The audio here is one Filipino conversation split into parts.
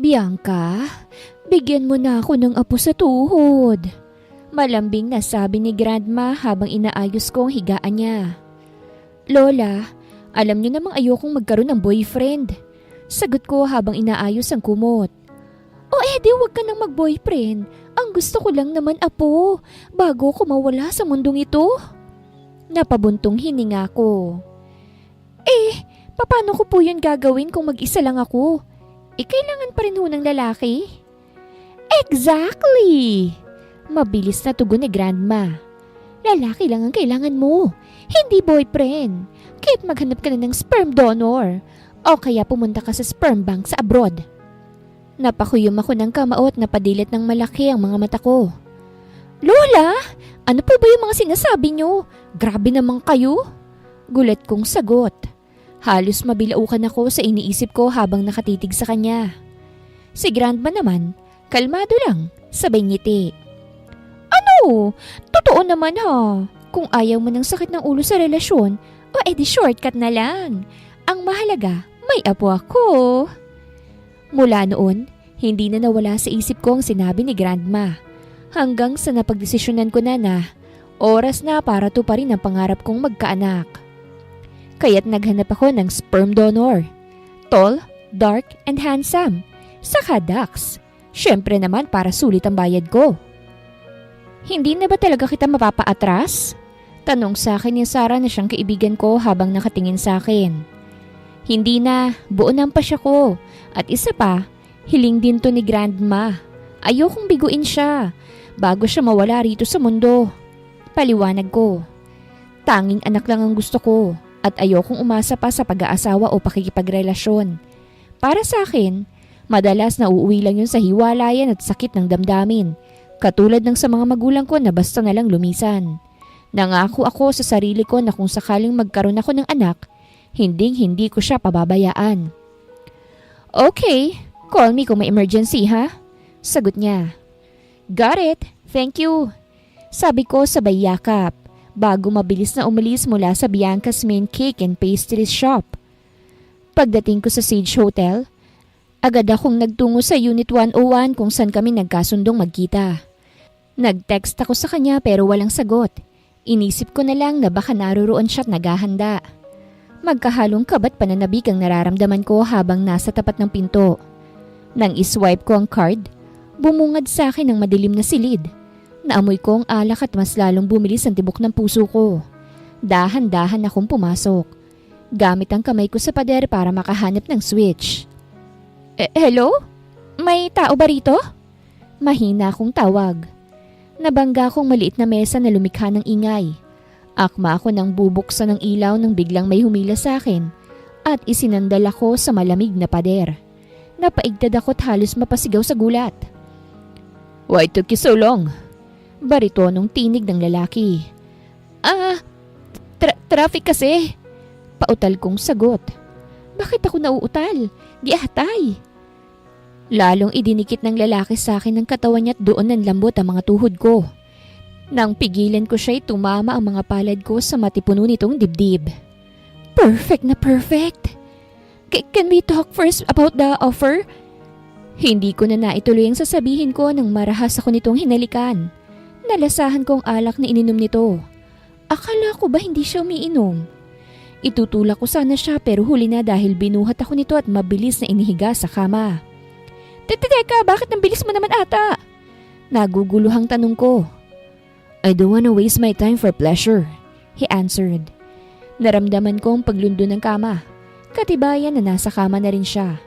Bianca, bigyan mo na ako ng apo sa tuhod. Malambing na sabi ni Grandma habang inaayos ko ang higaan niya. Lola, alam niyo namang ayokong magkaroon ng boyfriend. Sagot ko habang inaayos ang kumot. O edi wag ka nang mag-boyfriend. Ang gusto ko lang naman apo, bago ko mawala sa mundong ito. Napabuntong hininga ko. Paano ko po yun gagawin kung mag-isa lang ako? Kailangan pa rin ho ng lalaki? Exactly! Mabilis na tugon ni Grandma. Lalaki lang ang kailangan mo, hindi boyfriend. Kaya't maghanap ka na ng sperm donor. O kaya pumunta ka sa sperm bank sa abroad. Napakuyom ako ng kamao at napadilit ng malaki ang mga mata ko. Lola, ano po ba yung mga sinasabi nyo? Grabe naman kayo. Gulat kong sagot. Halos mabilaukan ako sa iniisip ko habang nakatitig sa kanya. Si Grandma naman, kalmado lang, sabay ngiti. Ano? Totoo naman ha. Kung ayaw mo ng sakit ng ulo sa relasyon, o edi shortcut na lang. Ang mahalaga, may apo ako. Mula noon, hindi na nawala sa isip ko ang sinabi ni Grandma. Hanggang sa napagdesisyonan ko na oras na para tuparin ang pangarap kong magkaanak. Kaya't naghanap ako ng sperm donor. Tall, dark, and handsome. Saka ducks. Syempre naman para sulit ang bayad ko. Hindi na ba talaga kita mapapaatras? Tanong sa akin ni Sarah na siyang kaibigan ko habang nakatingin sa akin. Hindi na, buo ng pasya ko. At isa pa, hiling din to ni Grandma. Ayokong biguin siya bago siya mawala rito sa mundo. Paliwanag ko. Tanging anak lang ang gusto ko at ayokong umasa pa sa pag-aasawa o pakikipagrelasyon. Para sa akin, madalas na uuwi lang yun sa hiwalayan at sakit ng damdamin. Katulad ng sa mga magulang ko na basta na lang lumisan. Nangako ako sa sarili ko na kung sakaling magkaroon ako ng anak, hindi ko siya pababayaan. Okay, call me kung may emergency ha? Sagot niya. Got it, thank you. Sabi ko sabay yakap, bago mabilis na umalis mula sa Bianca's main cake and pastries shop. Pagdating ko sa Sage Hotel, agad akong nagtungo sa Unit 101 kung saan kami nagkasundong magkita. Nag-text ako sa kanya pero walang sagot. Inisip ko na lang na baka naroroon siya at naghahanda. Magkahalong kabat pananabik ang nararamdaman ko habang nasa tapat ng pinto. Nang iswipe ko ang card, bumungad sa akin ang madilim na silid. Naamoy ko ang alak at mas lalong bumilis ang tibok ng puso ko. Dahan-dahan akong pumasok. Gamit ang kamay ko sa pader para makahanap ng switch. Hello? May tao ba rito? Mahina akong tawag. Nabangga akong maliit na mesa na lumikha ng ingay. Akma ako nang bubuksan ng ilaw nang biglang may humila sa akin at isinandal ako sa malamig na pader. Napaigtad ako't halos mapasigaw sa gulat. Why took you so long? Baritonong tinig ng lalaki. Traffic kasi. Pautal kong sagot. Bakit ako nauutal? Di atay. Lalong idinikit ng lalaki sa akin ng katawan niya at doon nanlambot ang mga tuhod ko. Nang pigilan ko siya'y tumama ang mga palad ko sa matipuno nitong dibdib. Perfect na perfect! Can we talk first about the offer? Hindi ko na naituloy ang sasabihin ko nang marahas ako nitong hinalikan. Nalasahan ko ang alak na ininom nito. Akala ko ba hindi siya umiinom? Itutulak ko sana siya pero huli na dahil binuhat ako nito at mabilis na inihiga sa kama. Teka, bakit ang bilis mo naman ata? Naguguluhang tanong ko. I don't wanna waste my time for pleasure, he answered. Naramdaman ko ang paglundo ng kama. Katibayan na nasa kama na rin siya.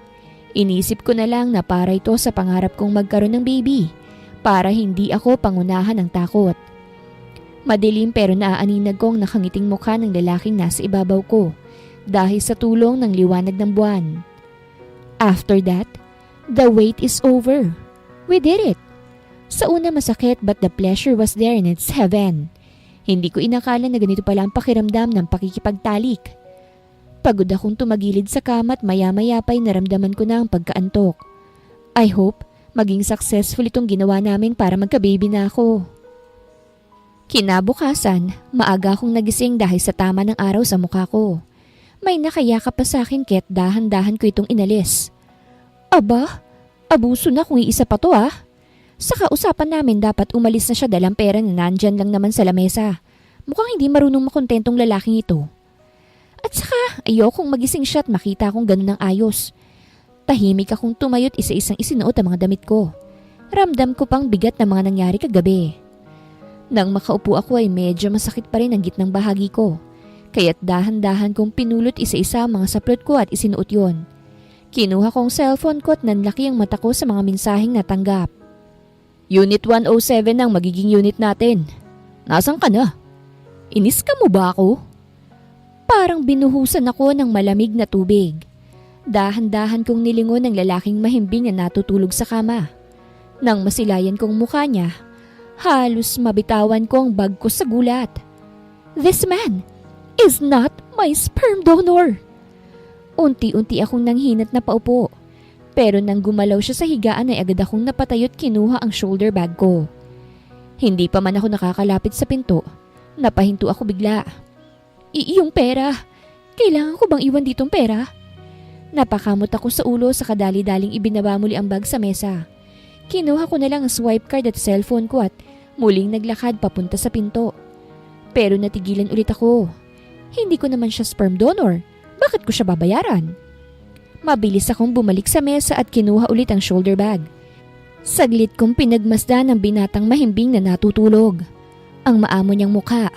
Inisip ko na lang na para ito sa pangarap kong magkaroon ng baby para hindi ako pangunahan ng takot. Madilim pero naaaninag ko ang nakangiting mukha ng lalaking nasa ibabaw ko dahil sa tulong ng liwanag ng buwan. After that, the wait is over. We did it. Sa una masakit but the pleasure was there in its heaven. Hindi ko inakala na ganito pala ang pakiramdam ng pakikipagtalik. Pagod akong tumagilid sa kama at maya-maya pa'y naramdaman ko na ang pagkaantok. I hope maging successful itong ginawa namin para magka-baby na ako. Kinabukasan, maaga akong nagising dahil sa tama ng araw sa mukha ko. May nakayakap pa sa akin kaya't dahan-dahan ko itong inalis. Aba, Abuso na kung iisa pa to Sa kausapan namin dapat umalis na siya dahil ang pera na nandyan lang naman sa lamesa. Mukhang hindi marunong makontentong lalaking ito. At saka ayokong magising siya at makita akong ganun ng ayos. Tahimik akong tumayo't isa-isang isinuot ang mga damit ko. Ramdam ko pang bigat na mga nangyari kagabi. Nang makaupo ako ay medyo masakit pa rin ang gitnang bahagi ko. Kaya't dahan-dahan kong pinulot isa-isa ang mga saplot ko at isinuot yon. Kinuha kong cellphone ko at nanlaki ang mata ko sa mga mensaheng natanggap. Unit 107 ang magiging unit natin. Nasaan ka na? Inis ka mo ba ako? Parang binuhusan ako ng malamig na tubig. Dahan-dahan kong nilingon ang lalaking mahimbing na natutulog sa kama. Nang masilayan kong mukha niya, halos mabitawan ko ang bag ko sa gulat. This man is not my sperm donor. Unti-unti akong nanghinat na paupo. Pero nang gumalaw siya sa higaan ay agad akong napatayo't kinuha ang shoulder bag ko. Hindi pa man ako nakakalapit sa pinto, napahinto ako bigla. Iyong pera. Kailangan ko bang iwan ditong pera? Napakamot ako sa ulo sa kadali-daling ibinaba muli ang bag sa mesa. Kinuha ko na lang ang swipe card at cellphone ko at muling naglakad papunta sa pinto. Pero natigilan ulit ako. Hindi ko naman siya sperm donor. Bakit ko siya babayaran? Mabilis akong bumalik sa mesa at kinuha ulit ang shoulder bag. Saglit kong pinagmasdan ang binatang mahimbing na natutulog. Ang maamo niyang mukha.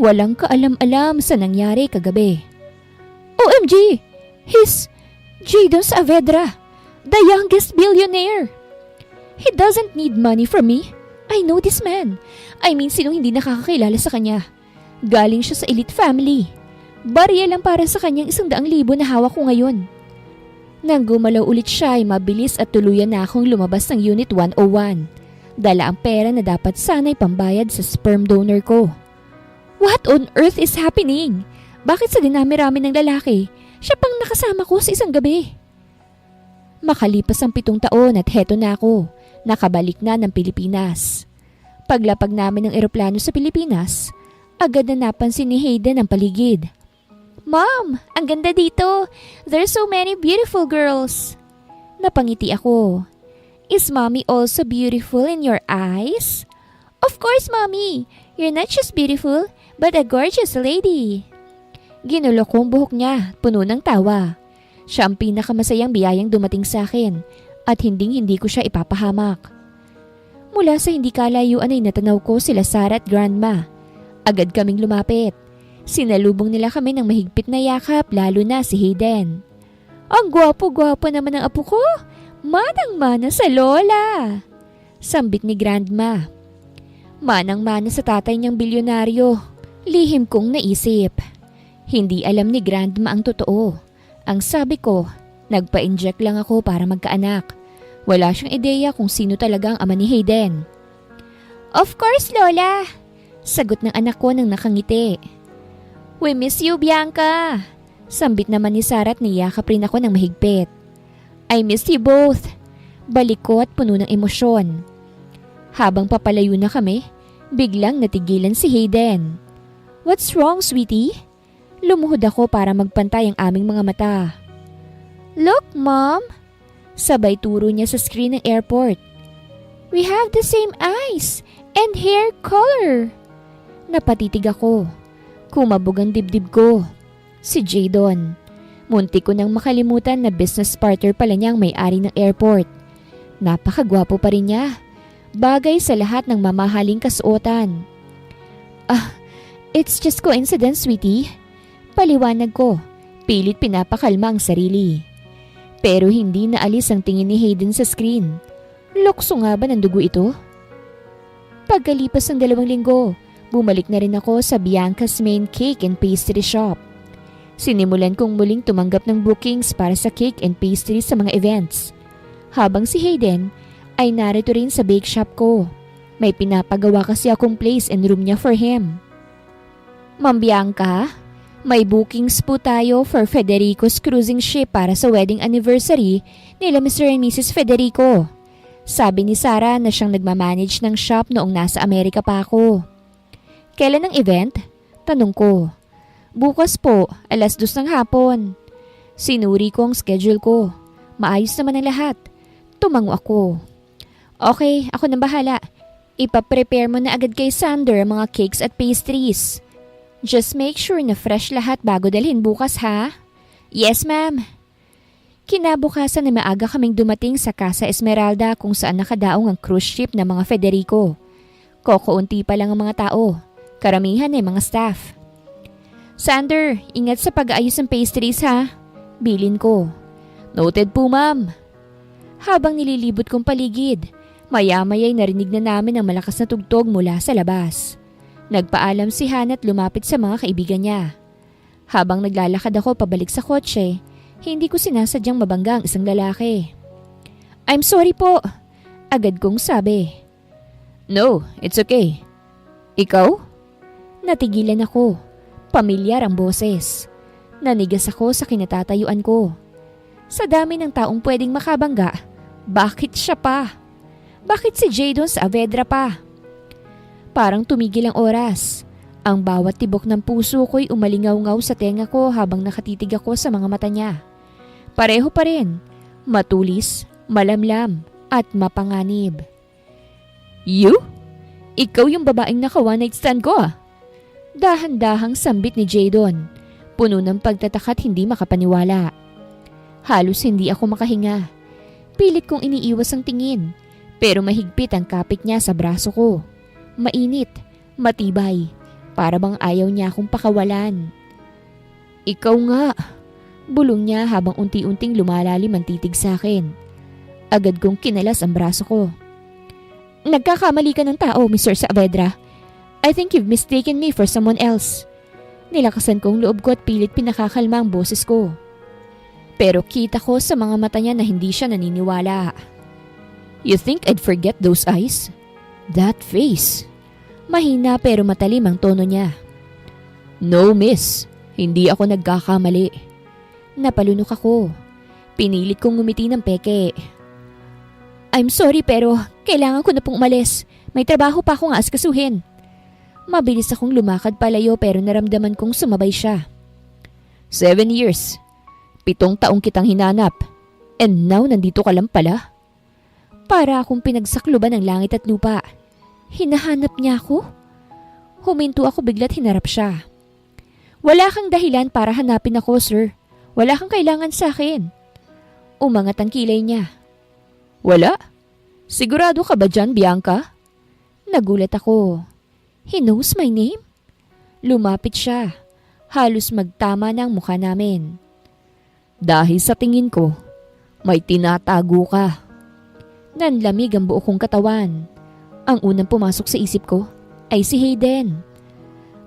Walang kaalam-alam sa nangyari kagabi. OMG! He's Jadon Saavedra, the youngest billionaire. He doesn't need money from me. I know this man. I mean, sinong hindi nakakakilala sa kanya? Galing siya sa elite family. Barya lang para sa kanyang 100,000 na hawak ko ngayon. Nang gumalaw ulit siya ay mabilis at tuluyan na akong lumabas ng Unit 101. Dala ang pera na dapat sana'y pambayad sa sperm donor ko. What on earth is happening? Bakit sa dinami-rami ng lalaki, siya pang nakasama ko sa isang gabi? Makalipas ang 7 taon at heto na ako, nakabalik na ng Pilipinas. Paglapag namin ng eroplano sa Pilipinas, agad na napansin ni Hayden ang paligid. Mom, ang ganda dito. There's so many beautiful girls. Napangiti ako. Is Mommy also beautiful in your eyes? Of course, Mommy. You're not just beautiful, but a gorgeous lady. Ginulo ko ang buhok niya, puno ng tawa. Siya ang pinakamasayang biyayang dumating sa akin at hindi ko siya ipapahamak. Mula sa hindi kalayuan ay natanaw ko sila Sarah at Grandma. Agad kaming lumapit. Sinalubong nila kami ng mahigpit na yakap, lalo na si Hayden. Ang gwapo-gwapo naman ng apo ko. Manang-mana sa lola. Sambit ni Grandma. Manang-mana sa tatay niyang bilyonaryo. Lihim kong naisip. Hindi alam ni Grandma ang totoo. Ang sabi ko, nagpa-inject lang ako para magkaanak. Wala siyang ideya kung sino talaga ang ama ni Hayden. Of course, Lola. Sagot ng anak ko nang nakangiti. We miss you, Bianca. Sambit naman ni Sarah at niyakap rin ako ng mahigpit. I miss you both. Balik ko at puno ng emosyon. Habang papalayo na kami, biglang natigilan si Hayden. What's wrong, sweetie? Lumuhod ako para magpantay ang aming mga mata. Look, Mom! Sabay turo niya sa screen ng airport. We have the same eyes and hair color. Napatitig ako. Kumabog ang dibdib ko. Si Jadon. Muntik ko nang makalimutan na business partner pala niya ang may-ari ng airport. Napakagwapo pa rin niya. Bagay sa lahat ng mamahaling kasuotan. It's just coincidence, sweetie. Paliwanag ko, pilit pinapakalma ang sarili. Pero hindi naalis ang tingin ni Hayden sa screen. Lokso nga ba ng dugo ito? Pagkalipas ng 2 linggo, bumalik na rin ako sa Bianca's Main Cake and Pastry Shop. Sinimulan kong muling tumanggap ng bookings para sa cake and pastry sa mga events. Habang si Hayden ay narito rin sa bake shop ko. May pinapagawa kasi akong place and room niya for him. Ma'am Bianca, may bookings po tayo for Federico's cruising ship para sa wedding anniversary nila Mr. and Mrs. Federico. Sabi ni Sarah na siyang nagmamanage ng shop noong nasa Amerika pa ako. Kailan ang event? Tanong ko. Bukas po, 2:00 ng hapon. Sinuri ko ang schedule ko. Maayos naman ang lahat. Tumango ako. Okay, ako nang bahala. Ipaprepare mo na agad kay Sander ang mga cakes at pastries. Just make sure na fresh lahat bago dalhin bukas ha? Yes ma'am. Kinabukasan na maaga kaming dumating sa Casa Esmeralda kung saan nakadaong ang cruise ship ng mga Federico. Kokounti pa lang ang mga tao. Karamihan ay mga staff. Sander, ingat sa pag-aayos ng pastries ha. Bilin ko. Noted po ma'am. Habang nililibot kong paligid, maya-maya'y narinig na namin ang malakas na tugtog mula sa labas. Nagpaalam si Hannah at lumapit sa mga kaibigan niya. Habang naglalakad ako pabalik sa kotse, hindi ko sinasadyang mabangga ang isang lalaki. I'm sorry po, agad kong sabi. No, it's okay. Ikaw? Natigilan ako. Pamilyar ang boses. Nanigas ako sa kinatatayuan ko. Sa dami ng taong pwedeng makabangga, bakit siya pa? Bakit si Jadon Saavedra pa? Parang tumigil ang oras. Ang bawat tibok ng puso ko'y umalingaw-ngaw sa tenga ko habang nakatitig ako sa mga mata niya. Pareho pa rin, matulis, malamlam, at mapanganib. You? Ikaw yung babaeng naka-one night stand ko ah. Dahan-dahang sambit ni Jadon, puno ng pagtataka at hindi makapaniwala. Halos hindi ako makahinga. Pilit kong iniiwas ang tingin, pero mahigpit ang kapit niya sa braso ko. Mainit, matibay, para bang ayaw niya akong pakawalan. Ikaw nga, bulong niya habang unti-unting lumalalim ang titig sa akin. Agad kong kinalas ang braso ko. Nagkakamali ka ng tao, Mr. Saavedra. I think you've mistaken me for someone else. Nilakasan kong loob ko at pilit pinakakalma ang boses ko. Pero kita ko sa mga mata niya na hindi siya naniniwala. You think I'd forget those eyes? That face. Mahina pero matalim ang tono niya. No miss, hindi ako nagkakamali. Napalunok ako. Pinilit kong ngumiti ng peke. I'm sorry pero kailangan ko na pong umalis. May trabaho pa akong aaskasuhin. Mabilis akong lumakad palayo pero naramdaman kong sumabay siya. 7 years. 7 taong kitang hinanap. And now nandito ka lang pala. Para akong pinagsakluban ng langit at lupa. Hinahanap niya ako? Huminto ako bigla't hinarap siya. Wala kang dahilan para hanapin ako, sir. Wala kang kailangan sa akin. Umangat ang kilay niya. Wala? Sigurado ka ba dyan, Bianca? Nagulat ako. He knows my name? Lumapit siya. Halos magtama na ang mukha namin. Dahil sa tingin ko, may tinatago ka. Nanlamig ang buo kong katawan. Ang unang pumasok sa isip ko ay si Hayden.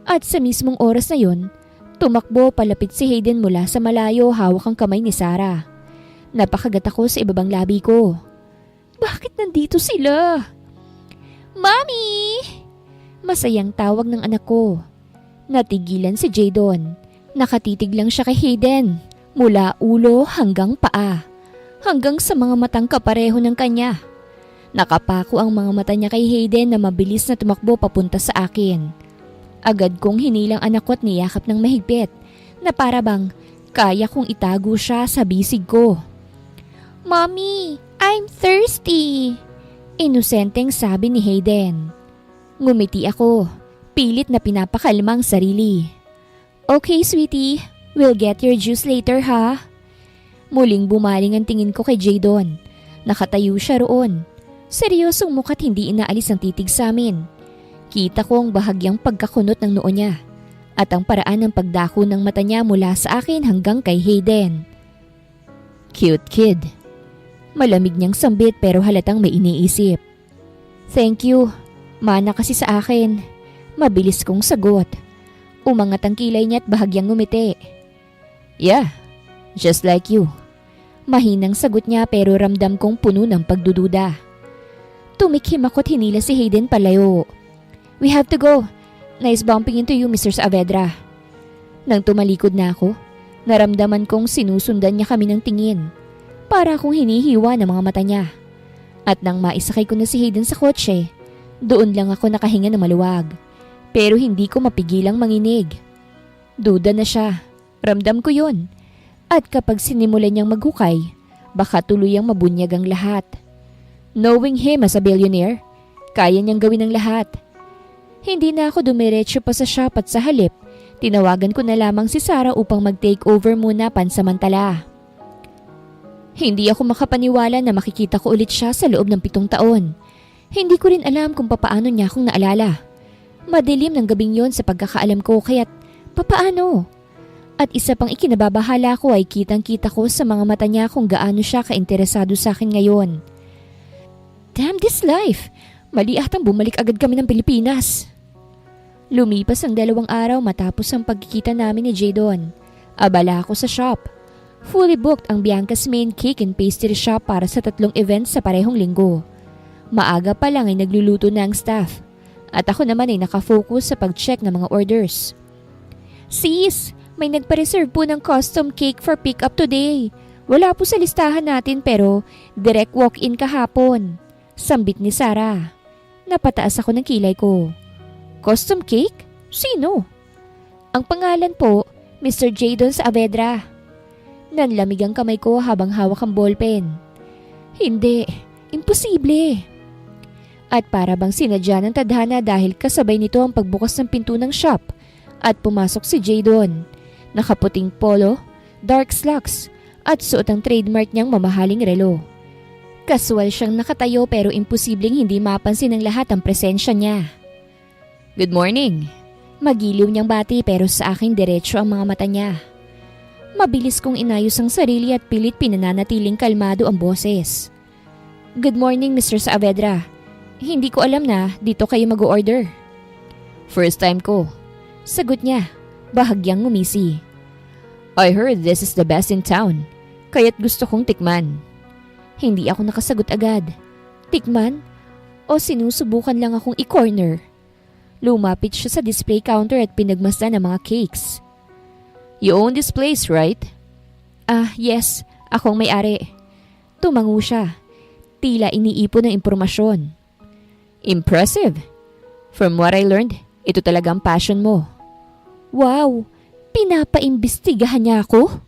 At sa mismong oras na yon, tumakbo palapit si Hayden mula sa malayo hawak ang kamay ni Sarah. Napakagat ako sa ibabang labi ko. Bakit nandito sila? Mommy! Masayang tawag ng anak ko. Natigilan si Jadon. Nakatitig lang siya kay Hayden. Mula ulo hanggang paa. Hanggang sa mga matang kapareho ng kanya. Nakapako ang mga mata niya kay Hayden na mabilis na tumakbo papunta sa akin. Agad kong hinilang anak ko at niyakap ng mahigpit na para bang kaya kong itago siya sa bisig ko. Mommy, I'm thirsty! Inosenteng sabi ni Hayden. Ngumiti ako, pilit na pinapakalma ang sarili. Okay sweetie, we'll get your juice later ha? Muling bumaling ang tingin ko kay Jadon. Nakatayo siya roon. Seryosong mukha't hindi inaalis ang titig sa amin. Kita ko ang bahagyang pagkakunot ng noo niya at ang paraan ng pagdako ng mata niya mula sa akin hanggang kay Hayden. Cute kid. Malamig niyang sambit pero halatang may iniisip. Thank you. Mana kasi sa akin. Mabilis kong sagot. Umangat ang kilay niya at bahagyang ngumiti. Yeah, just like you. Mahinang sagot niya pero ramdam kong puno ng pagdududa. Tumikhim ako at hinila si Hayden palayo. We have to go. Nice bumping into you, Mr. Saavedra. Nang tumalikod na ako, naramdaman kong sinusundan niya kami ng tingin. Para akong hinihiwa ng mga mata niya. At nang maisakay ko na si Hayden sa kotse, doon lang ako nakahinga ng maluwag. Pero hindi ko mapigilang manginig. Duda na siya. Ramdam ko yun. At kapag sinimulan niyang maghukay, baka tuluyang mabunyag ang lahat. Knowing him as a billionaire, kaya niyang gawin ang lahat. Hindi na ako dumiretso pa sa shop at sa halip, tinawagan ko na lamang si Sarah upang mag-take over muna pansamantala. Hindi ako makapaniwala na makikita ko ulit siya sa loob ng 7 taon. Hindi ko rin alam kung papaano niya akong naalala. Madilim ng gabing yon sa pagkakaalam ko kaya't papaano? At isa pang ikinababahala ko ay kitang-kita ko sa mga mata niya kung gaano siya kainteresado sa akin ngayon. Damn this life! Mali atang bumalik agad kami ng Pilipinas. Lumipas ang 2 araw matapos ang pagkikita namin ni Jadon. Abala ako sa shop. Fully booked ang Bianca's Main Cake and Pastry Shop para sa 3 events sa parehong linggo. Maaga pa lang ay nagluluto na ang staff. At ako naman ay nakafocus sa pag-check ng mga orders. Sis, may nagpa-reserve po ng custom cake for pick-up today. Wala po sa listahan natin pero direct walk-in kahapon. Sambit ni Sarah. Napataas ako ng kilay ko. Custom cake? Sino? Ang pangalan po, Mr. Jadon Saavedra. Nanlamig ang kamay ko habang hawak ang ballpen. Hindi, imposible. At para bang sinadya ng tadhana dahil kasabay nito ang pagbukas ng pinto ng shop at pumasok si Jadon. Nakaputing polo, dark slacks at suot ang trademark niyang mamahaling relo. Kaswal siyang nakatayo pero imposibleng hindi mapansin ng lahat ang presensya niya. Good morning. Magiliw niyang bati pero sa akin diretso ang mga mata niya. Mabilis kong inayos ang sarili at pilit pinananatiling kalmado ang boses. Good morning, Mr. Saavedra. Hindi ko alam na dito kayo mag-order. First time ko. Sagot niya, bahagyang ngumisi. I heard this is the best in town, kaya't gusto kong tikman. Hindi ako nakasagot agad. Tikman? O sinusubukan lang akong i-corner? Lumapit siya sa display counter at pinagmasdan ang mga cakes. You own this place, right? Yes. Akong may-ari. Tumango siya. Tila iniipon ng impormasyon. Impressive. From what I learned, ito talagang passion mo. Wow! Pinapaimbestigahan niya ako?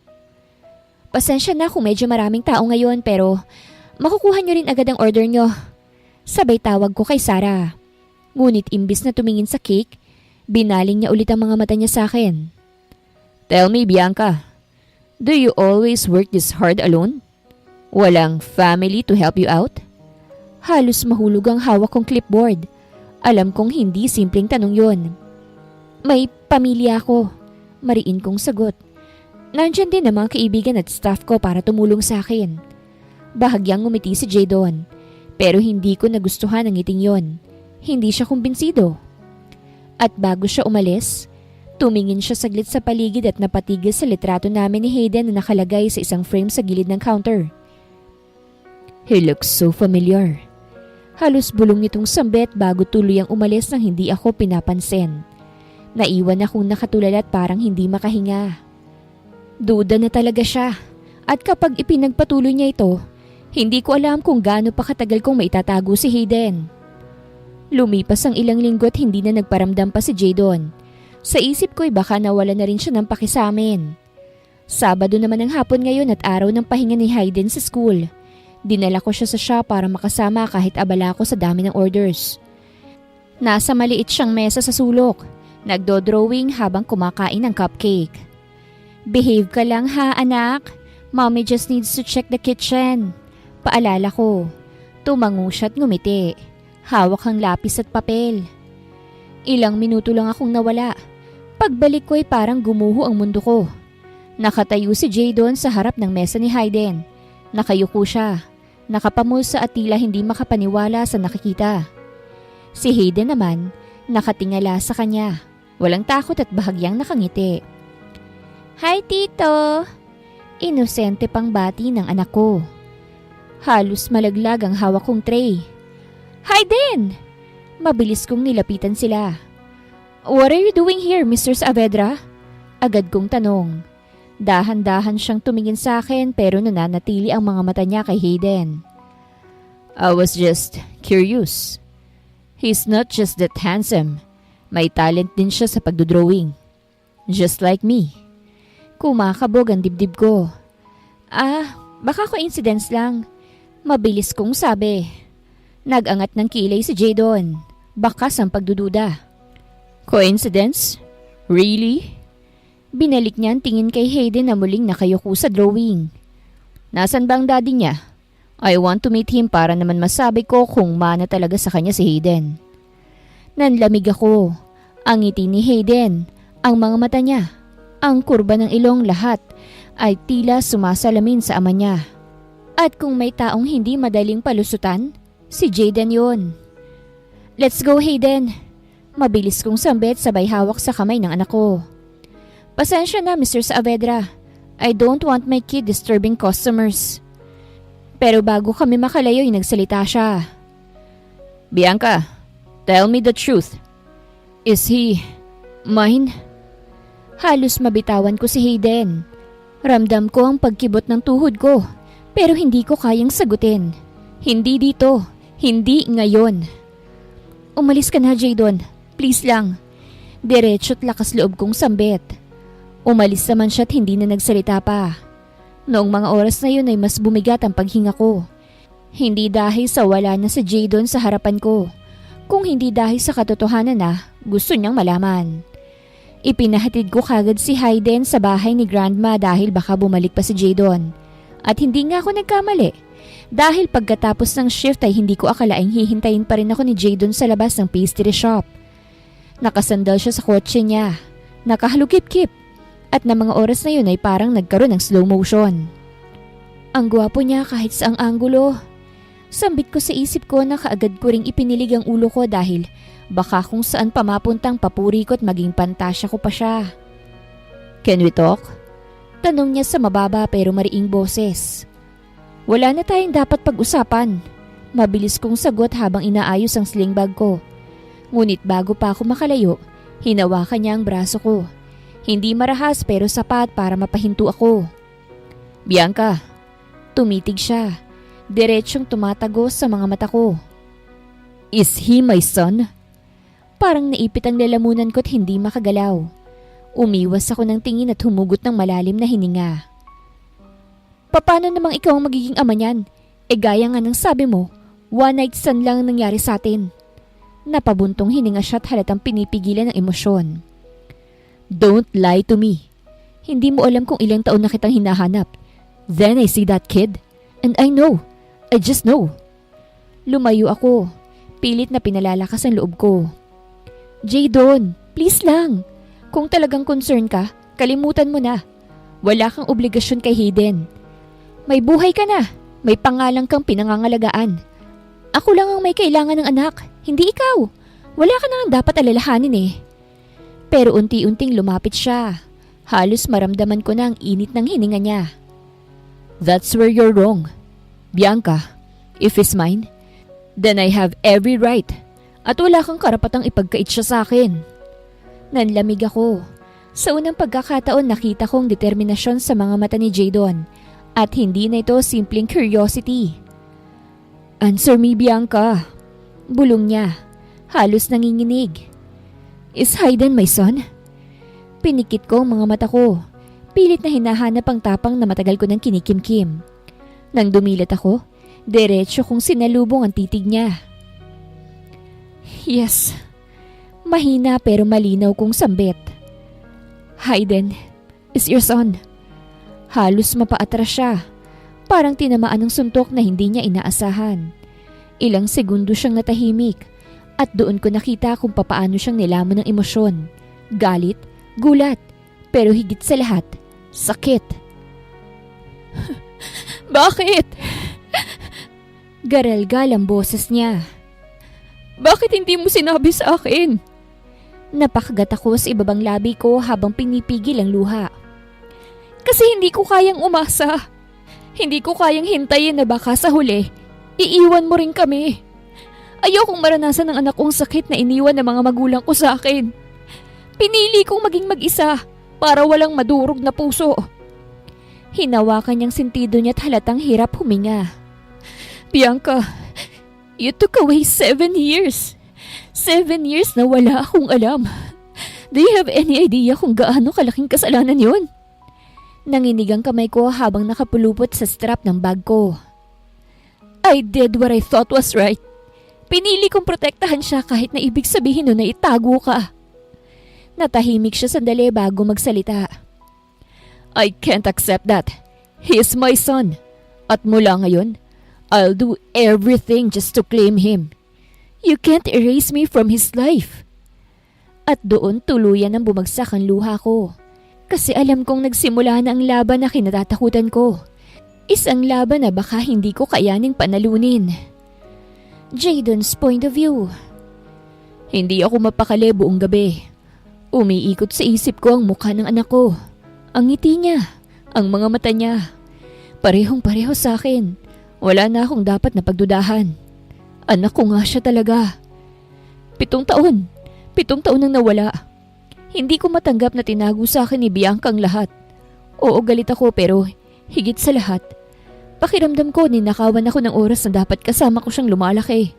Pasensya na kung medyo maraming tao ngayon pero makukuha niyo rin agad ang order niyo. Sabay tawag ko kay Sarah. Ngunit imbis na tumingin sa cake, binaling niya ulit ang mga mata niya sa akin. Tell me, Bianca, do you always work this hard alone? Walang family to help you out? Halos mahulog ang hawak kong clipboard. Alam kong hindi simpleng tanong yon. May pamilya ako. Mariin kong sagot. Nandyan din ang mga kaibigan at staff ko para tumulong sa akin. Bahagyang ngumiti si Jadon, pero hindi ko nagustuhan ang ngiting yon. Hindi siya kumbinsido. At bago siya umalis, tumingin siya saglit sa paligid at napatigil sa litrato namin ni Hayden na nakalagay sa isang frame sa gilid ng counter. He looks so familiar. Halos bulong nitong sambit bago tuluyang umalis nang hindi ako pinapansin. Naiwan akong nakatulala at parang hindi makahinga. Duda na talaga siya. At kapag ipinagpatuloy niya ito, hindi ko alam kung gaano pa katagal kong maitatago si Hayden. Lumipas ang ilang linggo at hindi na nagparamdam pa si Jadon. Sa isip ko'y baka nawala na rin siya ng paki sa amin. Sabado naman ang hapon ngayon at araw ng pahinga ni Hayden sa school. Dinala ko siya sa shop para makasama kahit abala ko sa dami ng orders. Nasa maliit siyang mesa sa sulok. Nagdo-drawing habang kumakain ng cupcake. Behave ka lang ha, anak. Mommy just needs to check the kitchen. Paalala ko. Tumango siya at ngumiti. Hawak ang lapis at papel. Ilang minuto lang akong nawala. Pagbalik ko ay parang gumuho ang mundo ko. Nakatayo si Jadon sa harap ng mesa ni Hayden. Nakayuko siya. Nakapamulsa at tila hindi makapaniwala sa nakikita. Si Hayden naman, nakatingala sa kanya. Walang takot at bahagyang nakangiti. Hi, Tito! Inosente pang bati ng anak ko. Halos malaglag ang hawak kong tray. Hayden! Mabilis kong nilapitan sila. What are you doing here, Mr. Saavedra? Agad kong tanong. Dahan-dahan siyang tumingin sa akin pero nananatili ang mga mata niya kay Hayden. I was just curious. He's not just that handsome. May talent din siya sa pagdodrawing. Just like me. Kumakabog ang dibdib ko. Baka coincidence lang. Mabilis kong sabi. Nag-angat ng kilay si Jadon. Bakas ang pagdududa. Coincidence? Really? Binalik niya ang tingin kay Hayden na muling nakayuko sa drawing. Nasaan ba ang daddy niya? I want to meet him para naman masabi ko kung mana talaga sa kanya si Hayden. Nanlamig ako. Ang ngiti ni Hayden, ang mga mata niya, ang kurba ng ilong, lahat ay tila sumasalamin sa ama niya. At kung may taong hindi madaling palusutan, si Jaden yun. Let's go, Hayden. Mabilis kong sambit sabay hawak sa kamay ng anak ko. Pasensya na, Mr. Saavedra. I don't want my kid disturbing customers. Pero bago kami makalayo ay nagsalita siya. Bianca, tell me the truth. Is he mine? Halos mabitawan ko si Hayden. Ramdam ko ang pagkibot ng tuhod ko, pero hindi ko kayang sagutin. Hindi dito, hindi ngayon. Umalis ka na, Jadon. Please lang. Diretso't lakas loob kong sambit. Umalis naman siya't hindi na nagsalita pa. Noong mga oras na yun ay mas bumigat ang paghinga ko. Hindi dahil sa wala na si Jadon sa harapan ko, kung hindi dahil sa katotohanan na gusto niyang malaman. Ipinahatid ko kagad si Hayden sa bahay ni Grandma dahil baka bumalik pa si Jadon. At hindi nga ako nagkamali. Dahil pagkatapos ng shift ay hindi ko akalaing hihintayin pa rin ako ni Jadon sa labas ng pastry shop. Nakasandal siya sa kotse niya. Nakahalukip-kip. At na mga oras na yun ay parang nagkaroon ng slow motion. Ang gwapo niya kahit sa ang anggulo. Sambit ko sa isip ko na kaagad ko ring ipinilig ang ulo ko dahil baka kung saan pa mapuntang papuri ko at maging pantasya ko pa siya. Can we talk? Tanong niya sa mababa pero mariing boses. Wala na tayong dapat pag-usapan. Mabilis kong sagot habang inaayos ang sling bag ko. Ngunit bago pa ako makalayo, hinawakan niya ang braso ko. Hindi marahas pero sapat para mapahinto ako. Bianca, tumitig siya. Diretsyong tumatagos sa mga mata ko. Is he my son? Parang naipit ang lalamunan ko't hindi makagalaw. Umiwas ako ng tingin at humugot ng malalim na hininga. Paano namang ikaw ang magiging ama niyan? E gaya nga ng sabi mo, one night stand lang ang nangyari sa atin. Napabuntong hininga siya at halatang pinipigilan ng emosyon. Don't lie to me. Hindi mo alam kung ilang taon na kitang hinahanap. Then I see that kid. And I know. I just know. Lumayo ako. Pilit na pinalalakas ang loob ko. Jadon, please lang. Kung talagang concern ka, kalimutan mo na. Wala kang obligasyon kay Hayden. May buhay ka na. May pangalan kang pinangangalagaan. Ako lang ang may kailangan ng anak, hindi ikaw. Wala ka nang dapat alalahanin eh. Pero unti-unting lumapit siya. Halos maramdaman ko na ang init ng hininga niya. That's where you're wrong. Bianca, if he's mine, then I have every right. At wala kang karapatang ipagkait siya sa akin. Nanlamig ako. Sa unang pagkakataon nakita kong determinasyon sa mga mata ni Jadon. At hindi na ito simpleng curiosity. Answer me, Bianca. Bulong niya. Halos nanginginig. Is Hayden my son? Pinikit ko ang mga mata ko. Pilit na hinahanap ang tapang na matagal ko ng kinikimkim. Nang dumilat ako, diretso kong sinalubong ang titig niya. Yes. Mahina pero malinaw kong sambit. Hayden is your son. Halos mapaatras siya. Parang tinamaan ng suntok na hindi niya inaasahan. Ilang segundo siyang natahimik. At doon ko nakita kung papaano siyang nilamon ng emosyon. Galit, gulat, pero higit sa lahat, sakit. Bakit? Garalgal ang boses niya. Bakit hindi mo sinabi sa akin? Napakagat ako sa ibabang labi ko habang pinipigil ang luha. Kasi hindi ko kayang umasa. Hindi ko kayang hintayin na baka sa huli, iiwan mo rin kami. Ayokong maranasan ng anak kong sakit na iniwan ng mga magulang ko sa akin. Pinili kong maging mag-isa para walang madurog na puso. Hinawakan niyang sentido niya at halatang hirap huminga. Bianca, you took away 7 years. 7 years na wala akong alam. Do you have any idea kung gaano kalaking kasalanan yun? Nanginig ang kamay ko habang nakapulupot sa strap ng bag ko. I did what I thought was right. Pinili kong protektahan siya kahit na ibig sabihin nun na itago ka. Natahimik siya sandali bago magsalita. I can't accept that. He is my son. At mula ngayon, I'll do everything just to claim him. You can't erase me from his life. At doon tuluyan ang bumagsak ang luha ko. Kasi alam kong nagsimula na ang laban na kinatatakutan ko. Isang laban na baka hindi ko kayaning panalunin. Jadon's point of view. Hindi ako mapakali buong gabi. Umiikot sa isip ko ang mukha ng anak ko. Ang ngiti niya, ang mga mata niya. Parehong-pareho sa akin. Wala na akong dapat na pagdudahan. Anak ko nga siya talaga. 7 taon. 7 taon nang nawala. Hindi ko matanggap na tinago sa akin ni Bianca ang lahat. Oo, galit ako pero higit sa lahat, pakiramdam ko ninakawan ako ng oras na dapat kasama ko siyang lumalaki.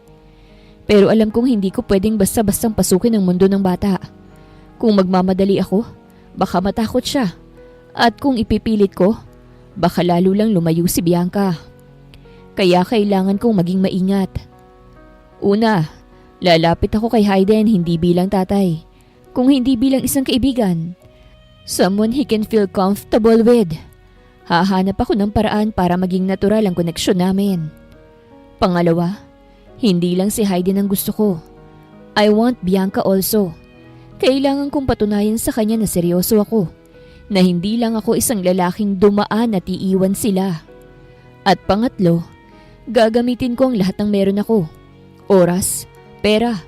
Pero alam kong hindi ko pwedeng basta-bastang pasukin ang mundo ng bata. Kung magmamadali ako, baka matakot siya. At kung ipipilit ko, baka lalo lang lumayo si Bianca. Kaya kailangan kong maging maingat. Una, lalapit ako kay Hayden hindi bilang tatay, kung hindi bilang isang kaibigan. Someone he can feel comfortable with. Hahanap ako ng paraan para maging natural ang koneksyon namin. Pangalawa, hindi lang si Hayden ang gusto ko. I want Bianca also. Kailangan kong patunayan sa kanya na seryoso ako. Na hindi lang ako isang lalaking dumaan at iiwan sila. At pangatlo, gagamitin ko ang lahat ng meron ako. Oras, pera,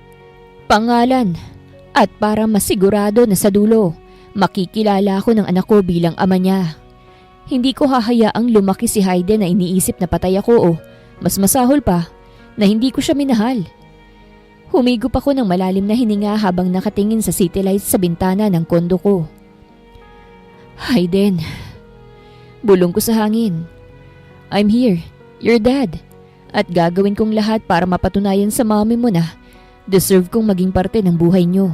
pangalan. At para masigurado na sa dulo, makikilala ako ng anak ko bilang ama niya. Hindi ko hahayaang lumaki si Hayden na iniisip na patay ako o, mas masahol pa, na hindi ko siya minahal. Humigop ako ng malalim na hininga habang nakatingin sa city lights sa bintana ng kondo ko. Hayden. Bulong ko sa hangin. I'm here, your dad. At gagawin kong lahat para mapatunayan sa mami mo na deserve kong maging parte ng buhay niyo.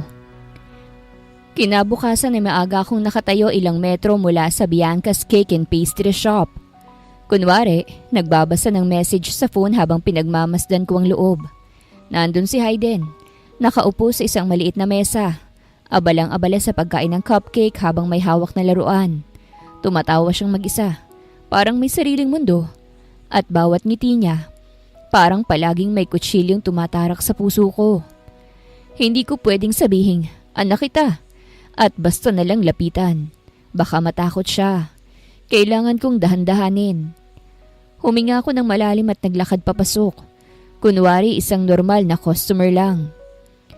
Kinabukasan ay maaga akong nakatayo ilang metro mula sa Bianca's Cake and Pastry Shop. Kunwari, nagbabasa ng message sa phone habang pinagmamasdan ko ang loob. Nandun si Hayden, nakaupo sa isang maliit na mesa. Abalang-abala sa pagkain ng cupcake habang may hawak na laruan. Tumatawa siyang mag-isa, parang may sariling mundo. At bawat ngiti niya, parang palaging may kutsilyong tumatarak sa puso ko. Hindi ko pwedeng sabihin, anak kita. At basta na lang lapitan. Baka matakot siya. Kailangan kong dahan-dahanin. Huminga ako ng malalim at naglakad papasok. Kunwari isang normal na customer lang.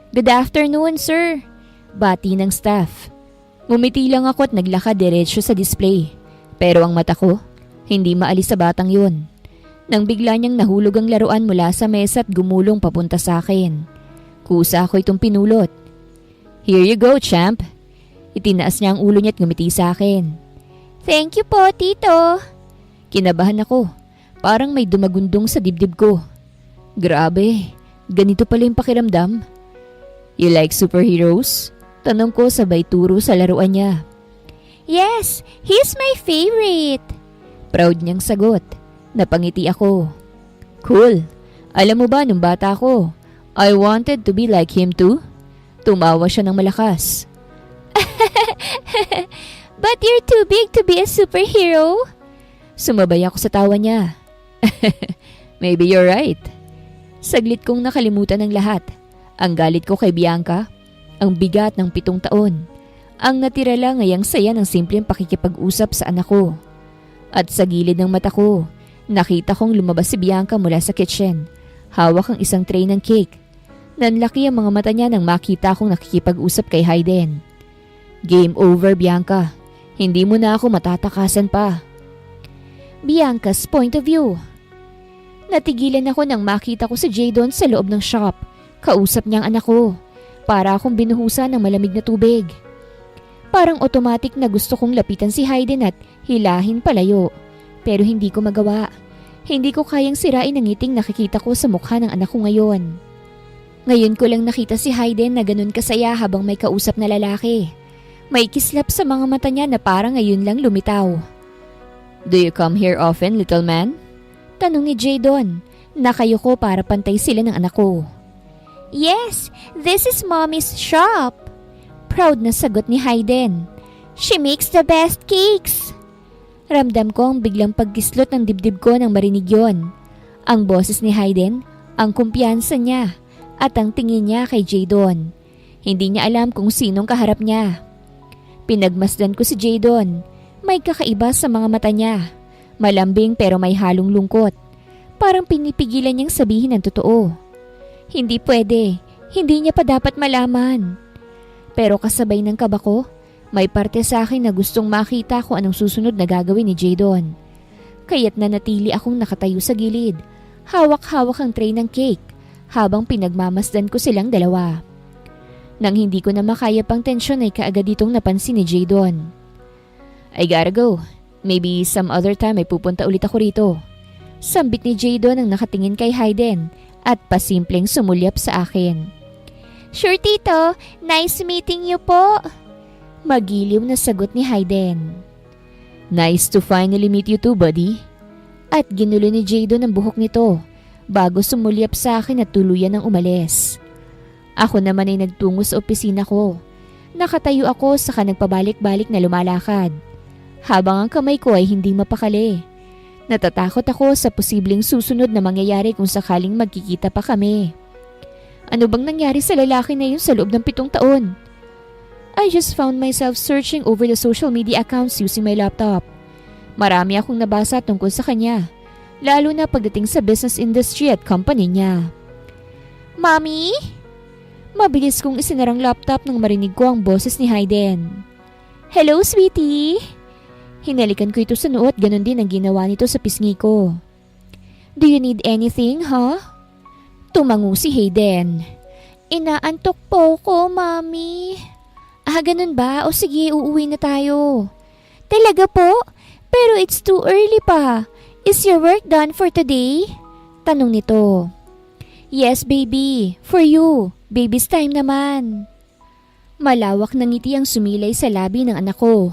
Good afternoon, sir. Bati ng staff. Ngumiti lang ako at naglakad diretsyo sa display. Pero ang mata ko, hindi maalis sa batang yun. Nang bigla niyang nahulog ang laruan mula sa mesa at gumulong papunta sa akin. Kusa ako itong pinulot. Here you go, champ. Itinaas niya ang ulo niya at ngumiti sa akin. Thank you po, tito. Kinabahan ako. Parang may dumagundong sa dibdib ko. Grabe, ganito pala yung pakiramdam. You like superheroes? Tanong ko sabay turo sa laruan niya. Yes, he's my favorite. Proud niyang sagot. Napangiti ako. Cool. Alam mo ba nung bata ko, I wanted to be like him too? Tumawa siya ng malakas. But you're too big to be a superhero. Sumabay ako sa tawa niya. Maybe you're right. Saglit kong nakalimutan ng lahat. Ang galit ko kay Bianca, ang bigat ng 7 taon. Ang natira lang ay ang saya ng simpleng pakikipag-usap sa anak ko. At sa gilid ng mata ko, nakita kong lumabas si Bianca mula sa kitchen. Hawak ang isang tray ng cake. Nanlaki ang mga mata niya nang makita akong nakikipag-usap kay Hayden. Game over, Bianca. Hindi mo na ako matatakasan pa. Bianca's point of view. Natigilan ako nang makita ko si Jadon sa loob ng shop. Kausap niya ang anak ko. Para akong binuhusan ng malamig na tubig. Parang automatic na gusto kong lapitan si Hayden at hilahin palayo. Pero hindi ko magawa. Hindi ko kayang sirain ang ngiting nakikita ko sa mukha ng anak ko ngayon. Ngayon ko lang nakita si Hayden na ganun kasaya habang may kausap na lalaki. May kislap sa mga mata niya na parang ngayon lang lumitaw. Do you come here often, little man? Tanong ni Jadon. Nakayuko para pantay sila ng anak ko. Yes, this is Mommy's shop. Proud na sagot ni Hayden. She makes the best cakes. Ramdam ko ang biglang pagkislot ng dibdib ko nang marinig yon. Ang boses ni Hayden, ang kumpiyansa niya, at ang tingin niya kay Jadon. Hindi niya alam kung sinong kaharap niya. Pinagmasdan ko si Jadon. May kakaiba sa mga mata niya. Malambing pero may halong lungkot. Parang pinipigilan niyang sabihin ang totoo. Hindi pwede. Hindi niya pa dapat malaman. Pero kasabay ng kaba ko, may parte sa akin na gustong makita kung anong susunod na gagawin ni Jadon. Kaya't nanatili akong nakatayo sa gilid. Hawak-hawak ang tray ng cake habang pinagmamasdan ko silang dalawa. Nang hindi ko na makaya pang tensyon ay kaagad itong napansin ni Jadon. I gotta go. Maybe some other time ay pupunta ulit ako rito. Sambit ni Jadon ang nakatingin kay Hayden at pasimpleng sumulyap sa akin. Sure tito, nice meeting you po. Magiliw na sagot ni Hayden. Nice to finally meet you too, buddy. At ginulo ni Jadon ang buhok nito bago sumulyap sa akin at tuluyan ng umalis. Ako naman ay nagtungo sa opisina ko. Nakatayo ako saka nagpabalik-balik na lumalakad. Habang ang kamay ko ay hindi mapakali. Natatakot ako sa posibleng susunod na mangyayari kung sakaling magkikita pa kami. Ano bang nangyari sa lalaki na yun sa loob ng 7 taon? I just found myself searching over the social media accounts using my laptop. Marami akong nabasa tungkol sa kanya, lalo na pagdating sa business industry at company niya. Mommy? Mabilis kong isinarang laptop nang marinig ko ang boses ni Hayden. Hello, sweetie? Hinalikan ko ito sa noo at ganon din ang ginawa nito sa pisngi ko. Do you need anything, huh? Tumango si Hayden. Inaantok po ko, Mommy. Ganun ba? O sige, uuwi na tayo. Talaga po? Pero it's too early pa. Is your work done for today? Tanong nito. Yes, baby. For you. Baby's time naman. Malawak na ngiti ang sumilay sa labi ng anak ko.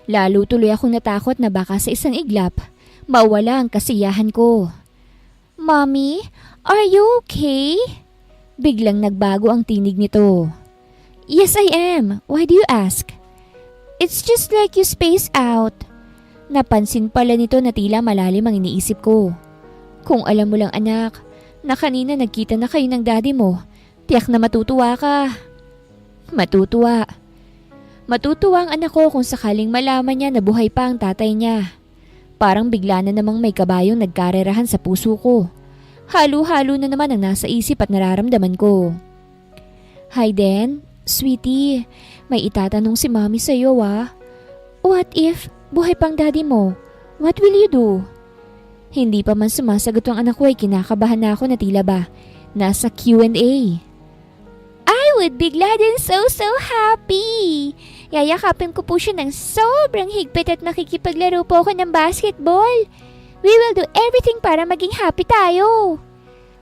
Lalo tuloy akong natakot na baka sa isang iglap, mawala ang kasiyahan ko. Mommy, are you okay? Biglang nagbago ang tinig nito. Yes, I am. Why do you ask? It's just like you spaced out. Napansin pala nito na tila malalim ang iniisip ko. Kung alam mo lang anak, na kanina nagkita na kayo ng daddy mo, tiyak na matutuwa ka. Matutuwa. Matutuwa ang anak ko kung sakaling malaman niya na buhay pa ang tatay niya. Parang bigla na namang may kabayong nagkarerahan sa puso ko. Halo-halo na naman ang nasa isip at nararamdaman ko. Hayden, sweetie, may itatanong si Mommy sa'yo What if buhay pang daddy mo? What will you do? Hindi pa man sumasagot ang anak ko ay kinakabahan na ako na tila ba nasa Q&A. I would be glad and so happy. Yayakapin ko po siya ng sobrang higpit at nakikipaglaro po ako ng basketball. We will do everything para maging happy tayo.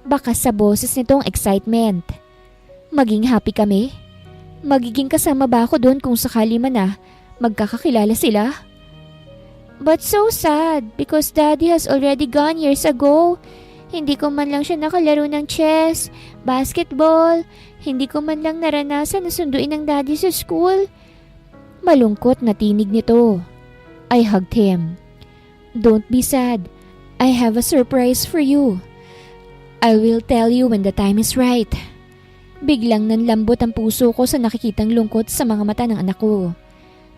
Baka sa boses nitong excitement. Maging happy kami? Magiging kasama ba ako doon kung sakali man na magkakakilala sila? But so sad because daddy has already gone years ago. Hindi ko man lang siya nakalaro ng chess, basketball. Hindi ko man lang naranasan na sunduin ng daddy sa school. Malungkot na tinig nito. I hugged him. Don't be sad. I have a surprise for you. I will tell you when the time is right. Biglang nanlambot ang puso ko sa nakikitang lungkot sa mga mata ng anak ko.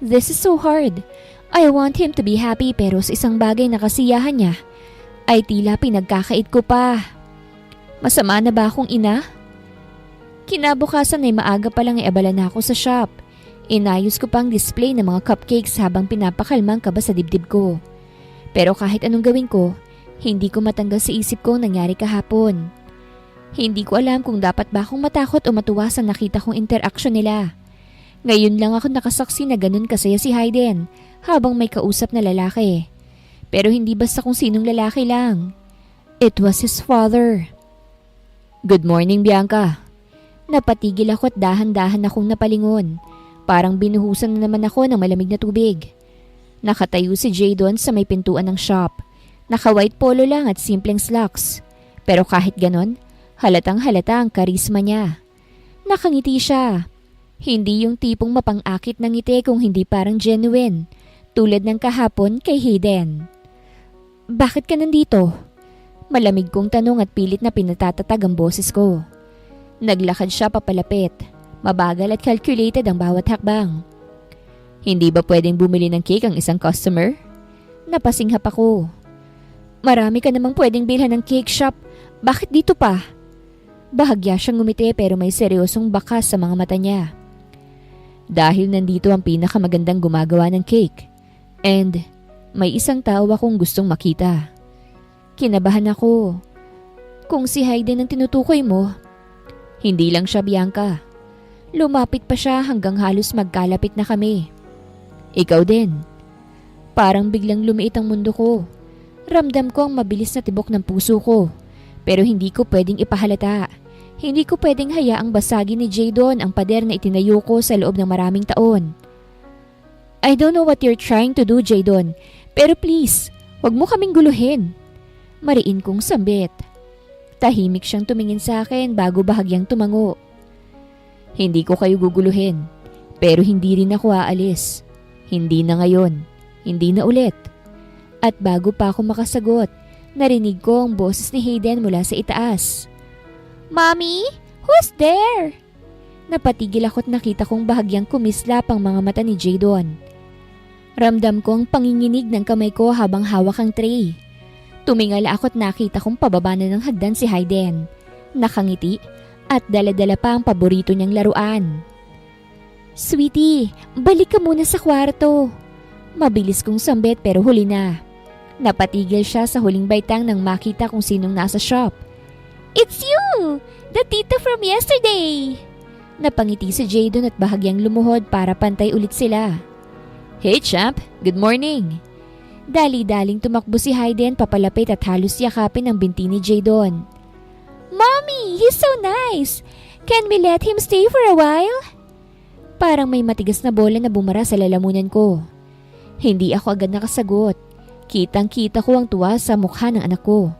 This is so hard. I want him to be happy pero sa isang bagay na kasiyahan niya ay tila pinagkakait ko pa. Masama na ba akong ina? Kinabukasan ay maaga pa lang ay abala na ako sa shop. Inayos ko pang display ng mga cupcakes habang pinapakalmang kaba sa dibdib ko. Pero kahit anong gawin ko, hindi ko matanggal sa isip ko ang nangyari kahapon. Hindi ko alam kung dapat ba akong matakot o matuwa sa nakita kong interaksyon nila. Ngayon lang ako nakasaksi na ganun kasaya si Hayden habang may kausap na lalaki. Pero hindi basta kung sinong lalaki lang. It was his father. Good morning, Bianca. Napatigil ako at dahan-dahan akong napalingon. Parang binuhusan na naman ako ng malamig na tubig. Nakatayo si Jadon sa may pintuan ng shop. Naka-white polo lang at simpleng slacks. Pero kahit ganon, halatang halata ang karisma niya. Nakangiti siya. Hindi yung tipong mapang-akit ng ngiti kung hindi parang genuine, tulad ng kahapon kay Hayden. Bakit ka nandito? Malamig kong tanong at pilit na pinatatatag ang boses ko. Naglakad siya papalapit. Mabagal at calculated ang bawat hakbang. Hindi ba pwedeng bumili ng cake ang isang customer? Napasinghap ako. Marami ka namang pwedeng bilhan ng cake shop. Bakit dito pa? Bahagya siyang ngumiti pero may seryosong bakas sa mga mata niya. Dahil nandito ang pinakamagandang gumagawa ng cake. And may isang tao akong gustong makita. Kinabahan ako. Kung si Hayden ang tinutukoy mo, hindi lang siya, Bianca. Lumapit pa siya hanggang halos magkalapit na kami. Ikaw din. Parang biglang lumiit ang mundo ko. Ramdam ko ang mabilis na tibok ng puso ko. Pero hindi ko pwedeng ipahalata. Hindi ko pwedeng hayaang basagin ni Jadon ang pader na itinayo ko sa loob ng maraming taon. I don't know what you're trying to do, Jadon. Pero please, wag mo kaming guluhin. Mariin kong sambit. Tahimik siyang tumingin sa akin bago bahagyang tumango. Hindi ko kayo guguluhin, pero hindi rin ako aalis. Hindi na ngayon, hindi na ulit. At bago pa ako makasagot, narinig ko ang boses ni Hayden mula sa itaas. Mommy, who's there? Napatigil ako at nakita kong bahagyang kumislap ang mga mata ni Jadon. Ramdam ko ang panginginig ng kamay ko habang hawak ang tray. Tumingala ako at nakita kong pababa na ng hagdan si Hayden. Nakangiti at dala-dala pa ang paborito niyang laruan. Sweetie, balik ka muna sa kwarto. Mabilis kong sambit pero huli na. Napatigil siya sa huling baitang nang makita kung sinong nasa shop. It's you! The tita from yesterday! Napangiti si Jadon at bahagyang lumuhod para pantay ulit sila. Hey champ, good morning! Dali-daling tumakbo si Hayden papalapit at halos yakapin ang binti ni Jadon. Mommy, he's so nice! Can we let him stay for a while? Parang may matigas na bola na bumara sa lalamunan ko. Hindi ako agad nakasagot. Kitang-kita ko ang tuwa sa mukha ng anak ko.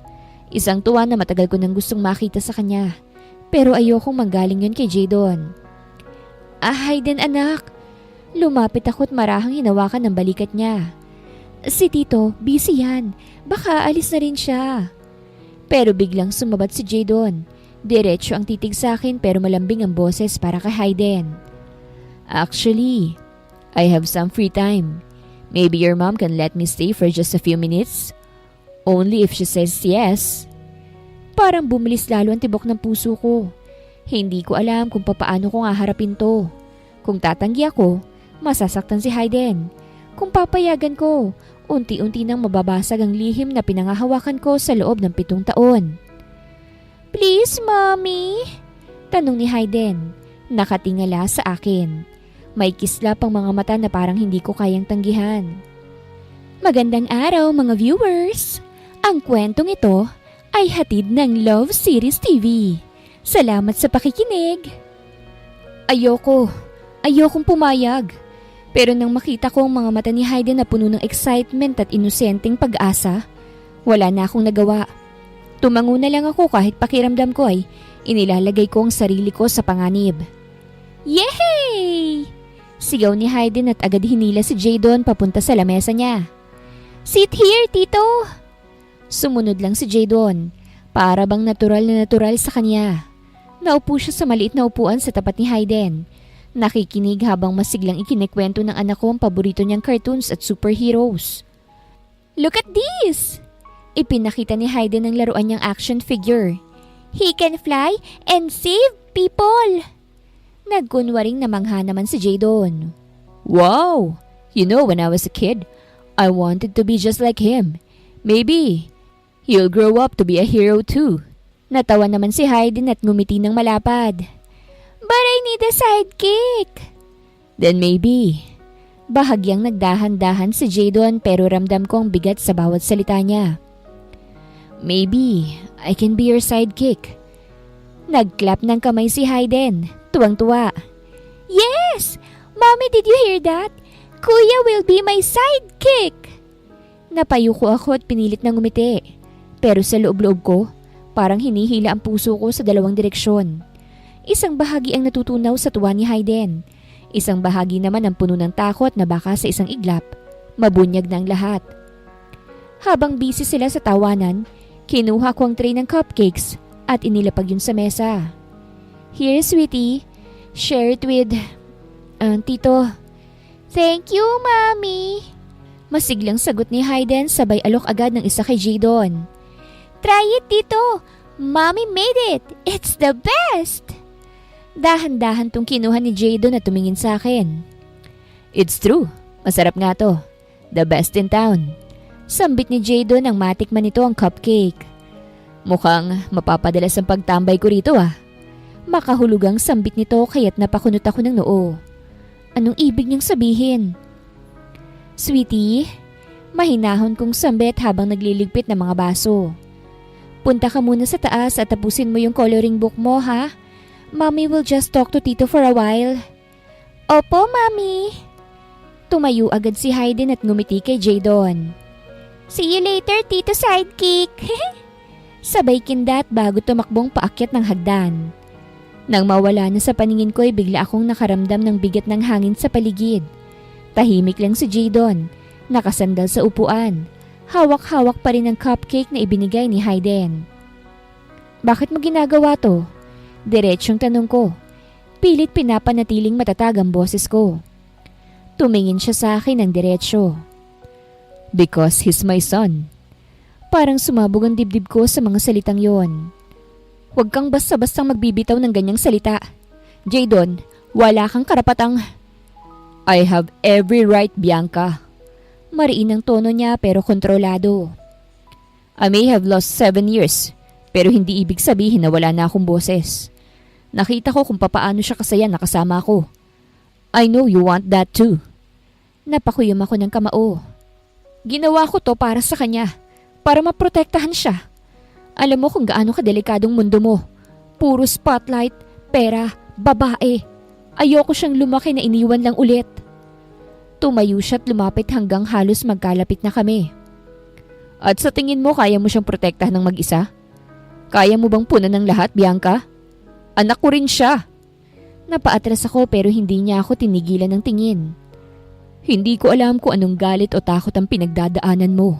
Isang tuwa na matagal ko nang gustong makita sa kanya. Pero ayokong manggaling yun kay Jadon. Hayden anak. Lumapit ako at marahang hinawakan ng balikat niya. Si Tito, busy yan. Baka alis na rin siya. Pero biglang sumabat si Jadon. Diretso ang titig sa akin pero malambing ang boses para kay Hayden. Actually, I have some free time. Maybe your mom can let me stay for just a few minutes? Only if she says yes. Parang bumilis lalo ang tibok ng puso ko. Hindi ko alam kung papaano ko haharapin to. Kung tatanggi ako, masasaktan si Hayden. Kung papayagan ko, unti-unti nang mababasag ang lihim na pinangahawakan ko sa loob ng 7 taon. Please, Mommy? Tanong ni Hayden. Nakatingala sa akin. May kislap ang mga mata na parang hindi ko kayang tanggihan. Magandang araw mga viewers! Ang kwentong ito ay hatid ng Love Series TV. Salamat sa pakikinig! Ayokong pumayag. Pero nang makita ko ang mga mata ni Hayden na puno ng excitement at inosenteng pag-asa, wala na akong nagawa. Tumango na lang ako kahit pakiramdam ko ay inilalagay ko ang sarili ko sa panganib. Yehey! Sigaw ni Hayden at agad hinila si Jadon papunta sa lamesa niya. Sit here, Tito! Sumunod lang si Jadon, para bang natural na natural sa kanya. Naupo siya sa maliit na upuan sa tapat ni Hayden. Nakikinig habang masiglang ikinikwento ng anak ko ang paborito niyang cartoons at superheroes. Look at this! Ipinakita ni Hayden ang laruan niyang action figure. He can fly and save people! Nagkunwaring namangha naman si Jadon. Wow! You know, when I was a kid, I wanted to be just like him. Maybe he'll grow up to be a hero too. Natawa naman si Hayden at ngumiti ng malapad. But I need a sidekick. Then maybe. Bahagyang nagdahan-dahan si Jadon pero ramdam ko ang bigat sa bawat salita niya. Maybe I can be your sidekick. Nagklap ng kamay si Hayden. Tuwang-tuwa. Yes! Mommy, did you hear that? Kuya will be my sidekick! Napayuko ako at pinilit na ngumiti. Pero sa loob-loob ko, parang hinihila ang puso ko sa dalawang direksyon. Isang bahagi ang natutunaw sa tuwa ni Hayden. Isang bahagi naman ang puno ng takot na baka sa isang iglap, mabunyag na ang lahat. Habang busy sila sa tawanan, kinuha ko ang tray ng cupcakes at inilapag yun sa mesa. Here, sweetie. Share it with... Tito. Thank you, Mommy. Masiglang sagot ni Hayden sabay alok agad ng isa kay Jadon. Try it, Tito. Mommy made it. It's the best. Dahan-dahan tong kinuha ni Jadon at tumingin sa akin. It's true. Masarap nga to. The best in town. Sambit ni Jadon nang matikman nito ang cupcake. Mukhang mapapadalas ang pagtambay ko rito ah. Makahulugang sambit nito kaya't napakunot ako ng noo. Anong ibig niyang sabihin? Sweetie, mahinahon kong sambit habang nagliligpit ng mga baso. Punta ka muna sa taas at tapusin mo yung coloring book mo ha? Mommy will just talk to Tito for a while. Opo, Mommy. Tumayo agad si Hayden at ngumiti kay Jadon. See you later, Tito Sidekick. Sabay kindat bago tumakbong paakyat ng hagdan. Nang mawala na sa paningin ko ay bigla akong nakaramdam ng bigat ng hangin sa paligid. Tahimik lang si Jadon, nakasandal sa upuan. Hawak-hawak pa rin ang cupcake na ibinigay ni Hayden. Bakit mo ginagawa to? Diretsyong tanong ko. Pilit pinapanatiling matatag ang boses ko. Tumingin siya sa akin ng diretsyo. Because he's my son. Parang sumabog ang dibdib ko sa mga salitang yon. Huwag kang basta-bastang magbibitaw ng ganyang salita. Jadon, wala kang karapatang... I have every right, Bianca. Mariin ang tono niya pero kontrolado. I may have lost 7 years, pero hindi ibig sabihin na wala na akong boses. Nakita ko kung papaano siya kasaya nakasama ko. I know you want that too. Napakuyom ako ng kamao. Ginawa ko to para sa kanya, para maprotektahan siya. Alam mo kung gaano kadelikadong mundo mo. Puro spotlight, pera, babae. Ayoko siyang lumaki na iniwan lang ulit. Tumayo siya at lumapit hanggang halos magkalapit na kami. At sa tingin mo kaya mo siyang protektahan ng mag-isa? Kaya mo bang punan ng lahat, Bianca? Anak ko rin siya. Napaatras ako pero hindi niya ako tinigilan ng tingin. Hindi ko alam kung anong galit o takot ang pinagdadaanan mo.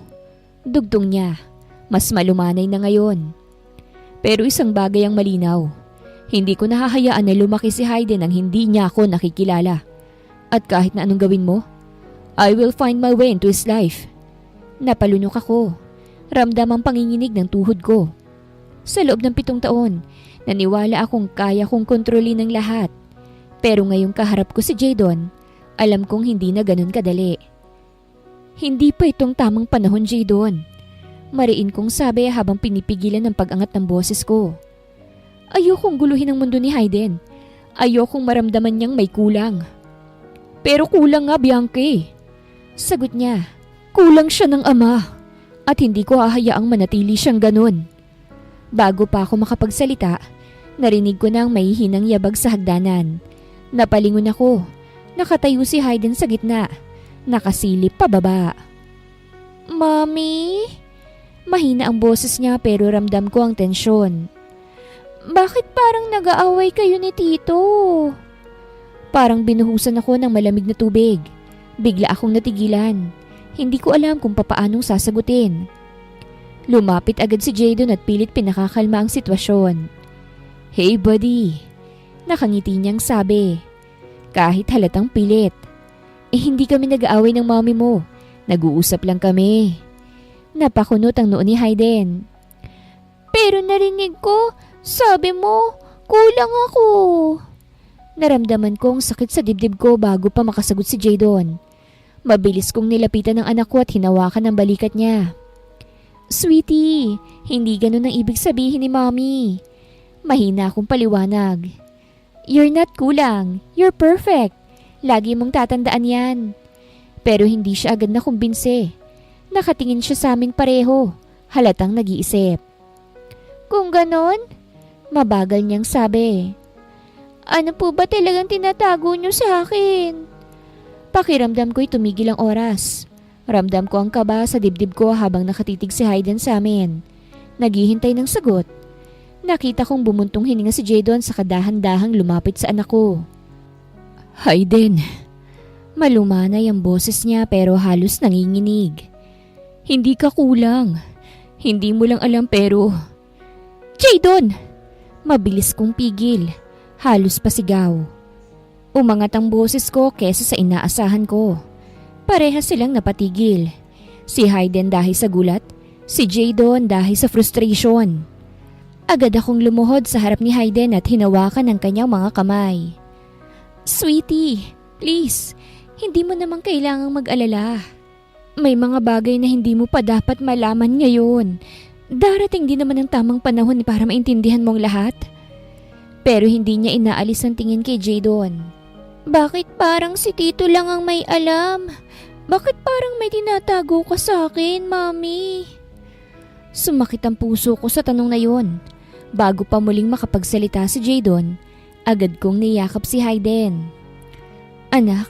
Dugtong niya. Mas malumanay na ngayon. Pero isang bagay ang malinaw. Hindi ko nahahayaan na lumaki si Hayden nang hindi niya ako nakikilala. At kahit na anong gawin mo, I will find my way into his life. Napalunok ako. Ramdam ang panginginig ng tuhod ko. Sa loob ng 7 taon, naniwala akong kaya kong kontrolin ng lahat. Pero ngayong kaharap ko si Jadon, alam kong hindi na ganun kadali. Hindi pa itong tamang panahon, Jadon. Mariin kong sabi habang pinipigilan ang pag-angat ng boses ko. Ayokong guluhin ang mundo ni Hayden. Ayokong maramdaman niyang may kulang. Pero kulang nga, Bianca. Sagot niya, kulang siya ng ama. At hindi ko hahayaang manatili siyang ganun. Bago pa ako makapagsalita, narinig ko na ang mahihinang yabag sa hagdanan. Napalingon ako. Nakatayo si Hayden sa gitna. Nakasilip pababa. Mommy? Mahina ang boses niya pero ramdam ko ang tensyon. Bakit parang nag-aaway kayo ni Tito? Parang binuhusan ako ng malamig na tubig. Bigla akong natigilan. Hindi ko alam kung papaanong sasagutin. Lumapit agad si Jadon at pilit pinakakalma ang sitwasyon. Hey buddy, nakangiti niyang sabi. Kahit halatang pilit. Hindi kami nag-aaway ng mommy mo. Nag-uusap lang kami. Napakunot ang noo ni Hayden. Pero narinig ko, sabi mo, kulang ako. Naramdaman kong sakit sa dibdib ko bago pa makasagot si Jadon. Mabilis kong nilapitan ng anak ko at hinawakan ang balikat niya. Sweetie, hindi ganun ang ibig sabihin ni Mommy. Mahina akong paliwanag. You're not kulang. You're perfect. Lagi mong tatandaan yan. Pero hindi siya agad na kumbinse. Nakatingin siya sa aming pareho. Halatang nag-iisip. Kung ganon, mabagal niyang sabi. Ano po ba talagang tinatago niyo sa akin? Pakiramdam ko'y tumigil ang oras. Ramdam ko ang kaba sa dibdib ko habang nakatitig si Hayden sa amin. Naghihintay ng sagot. Nakita kong bumuntong hininga si Jadon sa kadahan-dahang lumapit sa anak ko. Hayden. Malumanay ang boses niya pero halos nanginginig. Hindi ka kulang. Hindi mo lang alam pero... Jadon! Mabilis kong pigil. Halos pasigaw. Umangat ang boses ko kesa sa inaasahan ko. Parehas silang napatigil. Si Hayden dahil sa gulat, si Jadon dahil sa frustration. Agad akong lumuhod sa harap ni Hayden at hinawakan ang kanyang mga kamay. Sweetie, please, hindi mo naman kailangang mag-alala. May mga bagay na hindi mo pa dapat malaman ngayon. Darating din naman ang tamang panahon para maintindihan mong lahat. Pero hindi niya inaalis ang tingin kay Jadon. Bakit parang si Tito lang ang may alam? Bakit parang may tinatago ka sa akin, Mami? Sumakit ang puso ko sa tanong na yon. Bago pa muling makapagsalita si Jadon, agad kong niyakap si Hayden. Anak,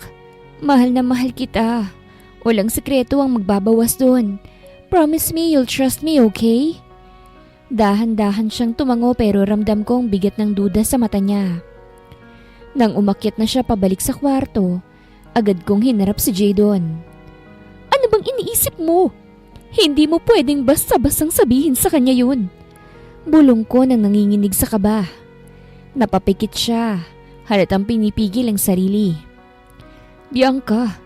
mahal na mahal kita. Walang sekreto ang magbabawas doon. Promise me you'll trust me, okay? Dahan-dahan siyang tumango pero ramdam kong bigat ng duda sa mata niya. Nang umakyat na siya pabalik sa kwarto, agad kong hinarap si Jadon. Ano bang iniisip mo? Hindi mo pwedeng basta-bastang sabihin sa kanya yun. Bulong ko nang nanginginig sa kaba. Napapikit siya. Halatang pinipigil ang sarili. Bianca,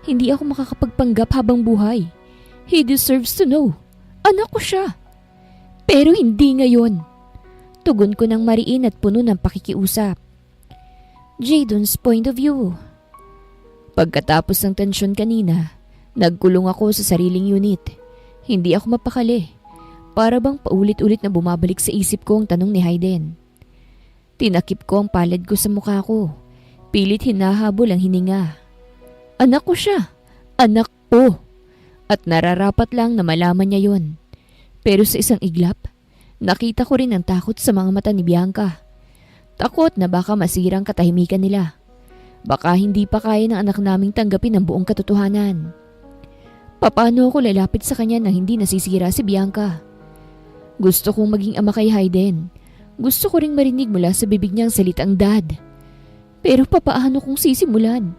hindi ako makakapagpanggap habang buhay. He deserves to know. Anak ko siya. Pero hindi ngayon. Tugon ko ng mariin at puno ng pakikiusap. Jadon's point of view. Pagkatapos ng tensyon kanina, nagkulong ako sa sariling unit. Hindi ako mapakali. Para bang paulit-ulit na bumabalik sa isip ko ang tanong ni Hayden. Tinakip ko ang palad ko sa mukha ko. Pilit hinahabol ang hininga. Anak ko siya. Anak ko. At nararapat lang na malaman niya yon. Pero sa isang iglap, nakita ko rin ang takot sa mga mata ni Bianca. Takot na baka masirang katahimikan nila. Baka hindi pa kaya ng anak naming tanggapin ang buong katotohanan. Paano ako lalapit sa kanya nang hindi nasisira si Bianca? Gusto kong maging ama kay Hayden. Gusto ko ring marinig mula sa bibig niya ang salitang dad. Pero papaano kong sisimulan?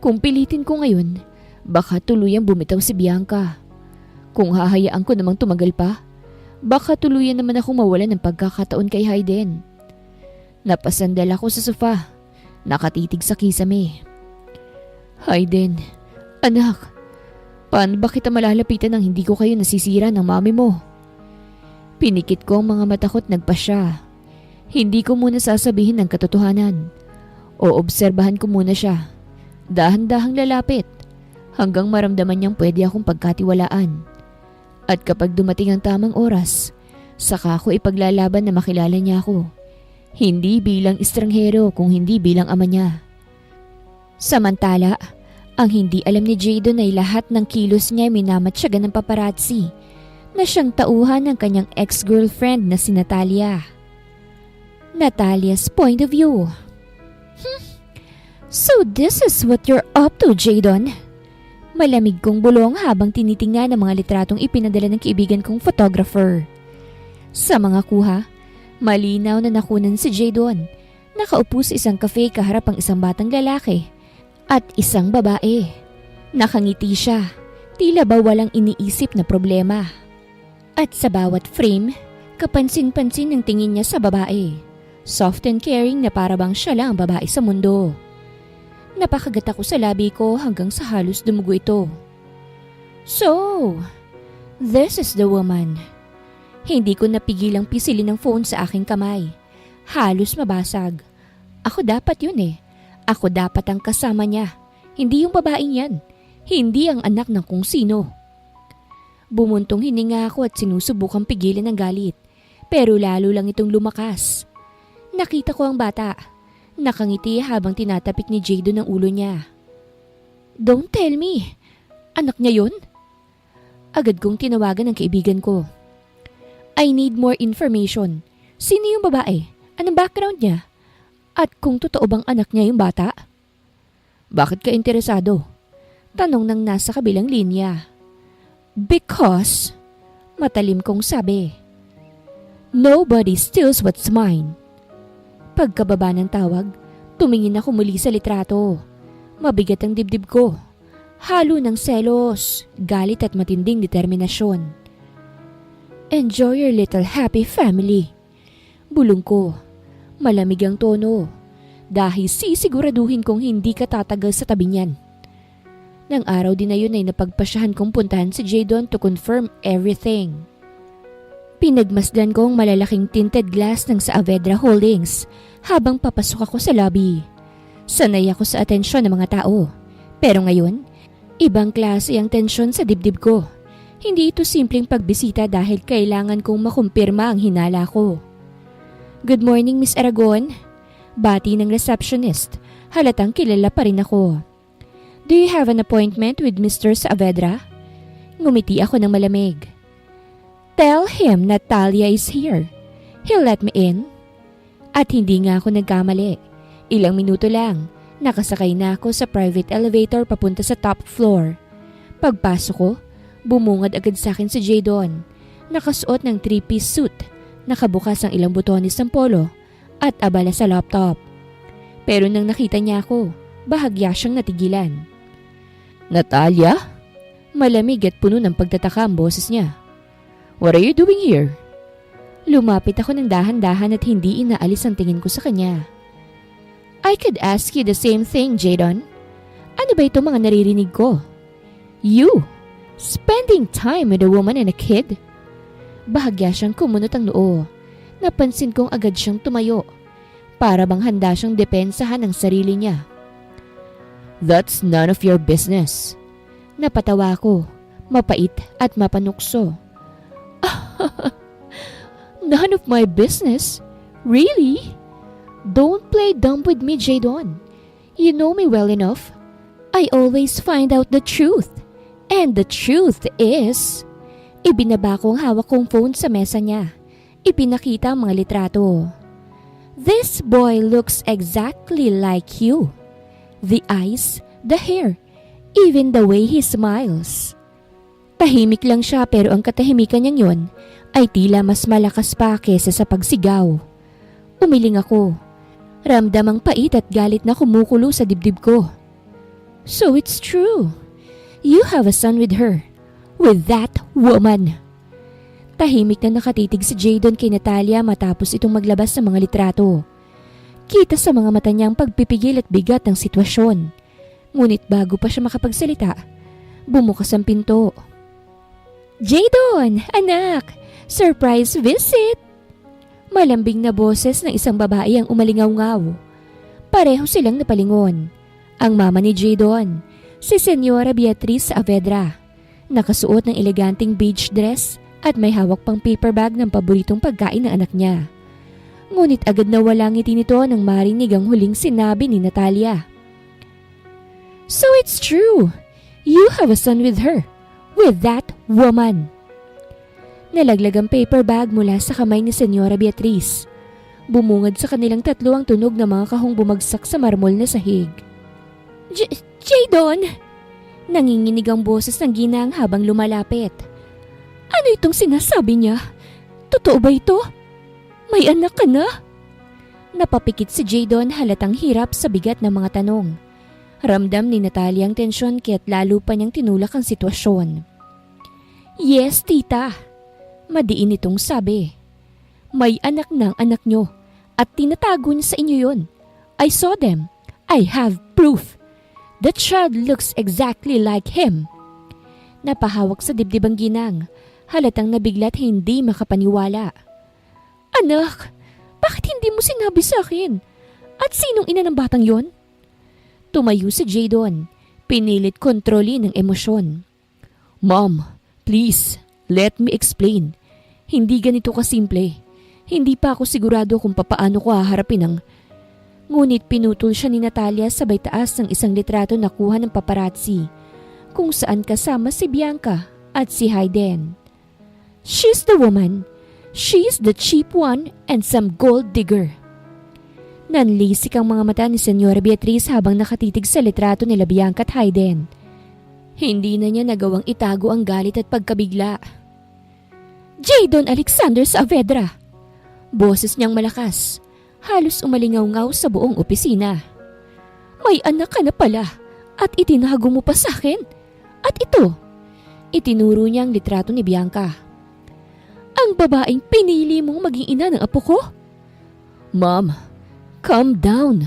Kung pilitin ko ngayon, baka tuluyang bumitaw si Bianca. Kung hahayaan ko namang tumagal pa, baka tuluyan naman akong mawalan ng pagkakataon kay Hayden. Napasandal ako sa sofa, nakatitig sa kisame. Hayden, anak, paano ba kita malalapitan nang hindi ko kayo nasisira ng mami mo? Pinikit ko ang mga mata ko't nagpasya. Hindi ko muna sasabihin ang katotohanan. Oobserbahan ko muna siya. Dahan-dahang lalapit hanggang maramdaman niyang pwede akong pagkatiwalaan. At kapag dumating ang tamang oras, saka ko ipaglalaban na makilala niya ako. Hindi bilang estranghero kung hindi bilang ama niya. Samantala, ang hindi alam ni Jadon ay lahat ng kilos niya ay minamatsyagan ng paparazzi na siyang tauhan ng kanyang ex-girlfriend na si Natalia. Natalia's point of view. So this is what you're up to, Jadon? Malamig kong bulong habang tinitingnan ang mga litratong ipinadala ng kaibigan kong photographer. Sa mga kuha, malinaw na nakunan si Jadon. Nakaupo sa isang cafe kaharap ang isang batang lalaki at isang babae. Nakangiti siya, tila ba walang iniisip na problema. At sa bawat frame, kapansin-pansin ang tingin niya sa babae. Soft and caring na para bang siya lang ang babae sa mundo. Napakagat ako sa labi ko hanggang sa halos dumugo ito. So, this is the woman. Hindi ko napigilang pisilin ang phone sa aking kamay. Halos mabasag. Ako dapat yun eh. Ako dapat ang kasama niya. Hindi yung babaeng yan. Hindi ang anak ng kung sino. Bumuntong hininga ako at sinusubukang pigilan ang galit. Pero lalo lang itong lumakas. Nakita ko ang bata. Nakangiti habang tinatapik ni Jadon ang ulo niya. Don't tell me. Anak niya yun? Agad kong tinawagan ang kaibigan ko. I need more information. Sino yung babae? Anong background niya? At kung totoo bang anak niya yung bata? Bakit ka interesado? Tanong ng nasa kabilang linya. Because, matalim kong sabi. Nobody steals what's mine. Pagkababa ng tawag, tumingin ako muli sa litrato. Mabigat ang dibdib ko. Halo ng selos, galit at matinding determinasyon. Enjoy your little happy family. Bulong ko. Malamig ang tono. Dahil sisiguraduhin kong hindi ka tatagal sa tabi niyan. Nang araw din na yun ay napagpasyahan kong puntahan si Jadon to confirm everything. Pinagmasdan ko ang malalaking tinted glass ng Saavedra Holdings habang papasok ako sa lobby. Sanay ako sa atensyon ng mga tao. Pero ngayon, ibang klase ang tensyon sa dibdib ko. Hindi ito simpleng pagbisita dahil kailangan kong makumpirma ang hinala ko. Good morning, Miss Aragon. Bati ng receptionist. Halatang kilala pa rin ako. Do you have an appointment with Mr. Saavedra? Ngumiti ako ng malamig. Tell him Natalia is here. He'll let me in. At hindi nga ako nagkamali. Ilang minuto lang, nakasakay na ako sa private elevator papunta sa top floor. Pagpasok ko, bumungad agad sa akin si Jadon. Nakasuot ng 3-piece suit, nakabukas ang ilang butones ng polo, at abala sa laptop. Pero nang nakita niya ako, bahagya siyang natigilan. Natalia? Malamig at puno ng pagtataka ang boses niya. What are you doing here? Lumapit ako ng dahan-dahan at hindi inaalis ang tingin ko sa kanya. I could ask you the same thing, Jadon. Ano ba ito mga naririnig ko? You, spending time with a woman and a kid? Bahagya siyang kumunot ang noo. Napansin kong agad siyang tumayo. Para bang handa siyang depensahan ang sarili niya. That's none of your business. Napatawa ko, mapait at mapanukso. None of my business? Really? Don't play dumb with me, Jadon. You know me well enough. I always find out the truth. And the truth is... Ibinaba ko ang hawak kong phone sa mesa niya. Ipinakita ang mga litrato. This boy looks exactly like you. The eyes, the hair, even the way he smiles. Tahimik lang siya pero ang katahimikan niyang yon ay tila mas malakas pa kesa sa pagsigaw. Umiling ako. Ramdam ang pait at galit na kumukulo sa dibdib ko. So it's true. You have a son with her. With that woman. Tahimik na nakatitig si Jadon kay Natalia matapos itong maglabas ng mga litrato. Kita sa mga mata niya ang pagpipigil at bigat ng sitwasyon. Ngunit bago pa siya makapagsalita, bumukas ang pinto. Jadon, anak! Surprise visit! Malambing na boses ng isang babae ang umalingaw-ngaw. Pareho silang napalingon. Ang mama ni Jadon, si Senyora Beatriz Saavedra. Nakasuot ng eleganting beige dress at may hawak pang paper bag ng paboritong pagkain ng anak niya. Ngunit agad na walang ngiti nito nang marinig ang huling sinabi ni Natalia. So it's true. You have a son with her. With that woman. Nalaglag ang paper bag mula sa kamay ni Senyora Beatriz. Bumungad sa kanilang tatlo ang tunog ng mga kahong bumagsak sa marmol na sahig. Jadon! Nanginginig ang boses ng ginang habang lumalapit. Ano itong sinasabi niya? Totoo ba ito? May anak ka na? Napapikit si Jadon halatang hirap sa bigat ng mga tanong. Ramdam ni Natalia ang tensyon kaya't lalo pa niyang tinulak ang sitwasyon. Yes, tita. Madiin itong sabi. May anak ng anak niyo at tinatago niya sa inyo yun. I saw them. I have proof. The child looks exactly like him. Napahawak sa dibdib ang ginang, halatang nabigla't hindi makapaniwala. Anak, bakit hindi mo sinabi sa akin? At sinong ina ng batang yon? Tumayo si Jadon, pinilit kontrolin ang emosyon. Mom, please, let me explain. Hindi ganito kasimple. Hindi pa ako sigurado kung papaano ko haharapin ang... Ngunit pinutol siya ni Natalia sabay taas ng isang litrato na kuha ng paparazzi, kung saan kasama si Bianca at si Hayden. She's the woman. She's the cheap one and some gold digger. Nanlisik ang mga mata ni Senyora Beatriz habang nakatitig sa litrato nila Bianca at Hayden. Hindi na niya nagawang itago ang galit at pagkabigla. Jadon Alexander Saavedra! Boses niyang malakas, halos umalingaw-ngaw sa buong opisina. May anak ka na pala at itinago mo pa sa akin. At ito, itinuro niya ang litrato ni Bianca. Ang babaeng pinili mong maging ina ng apo ko? Ma'am, calm down.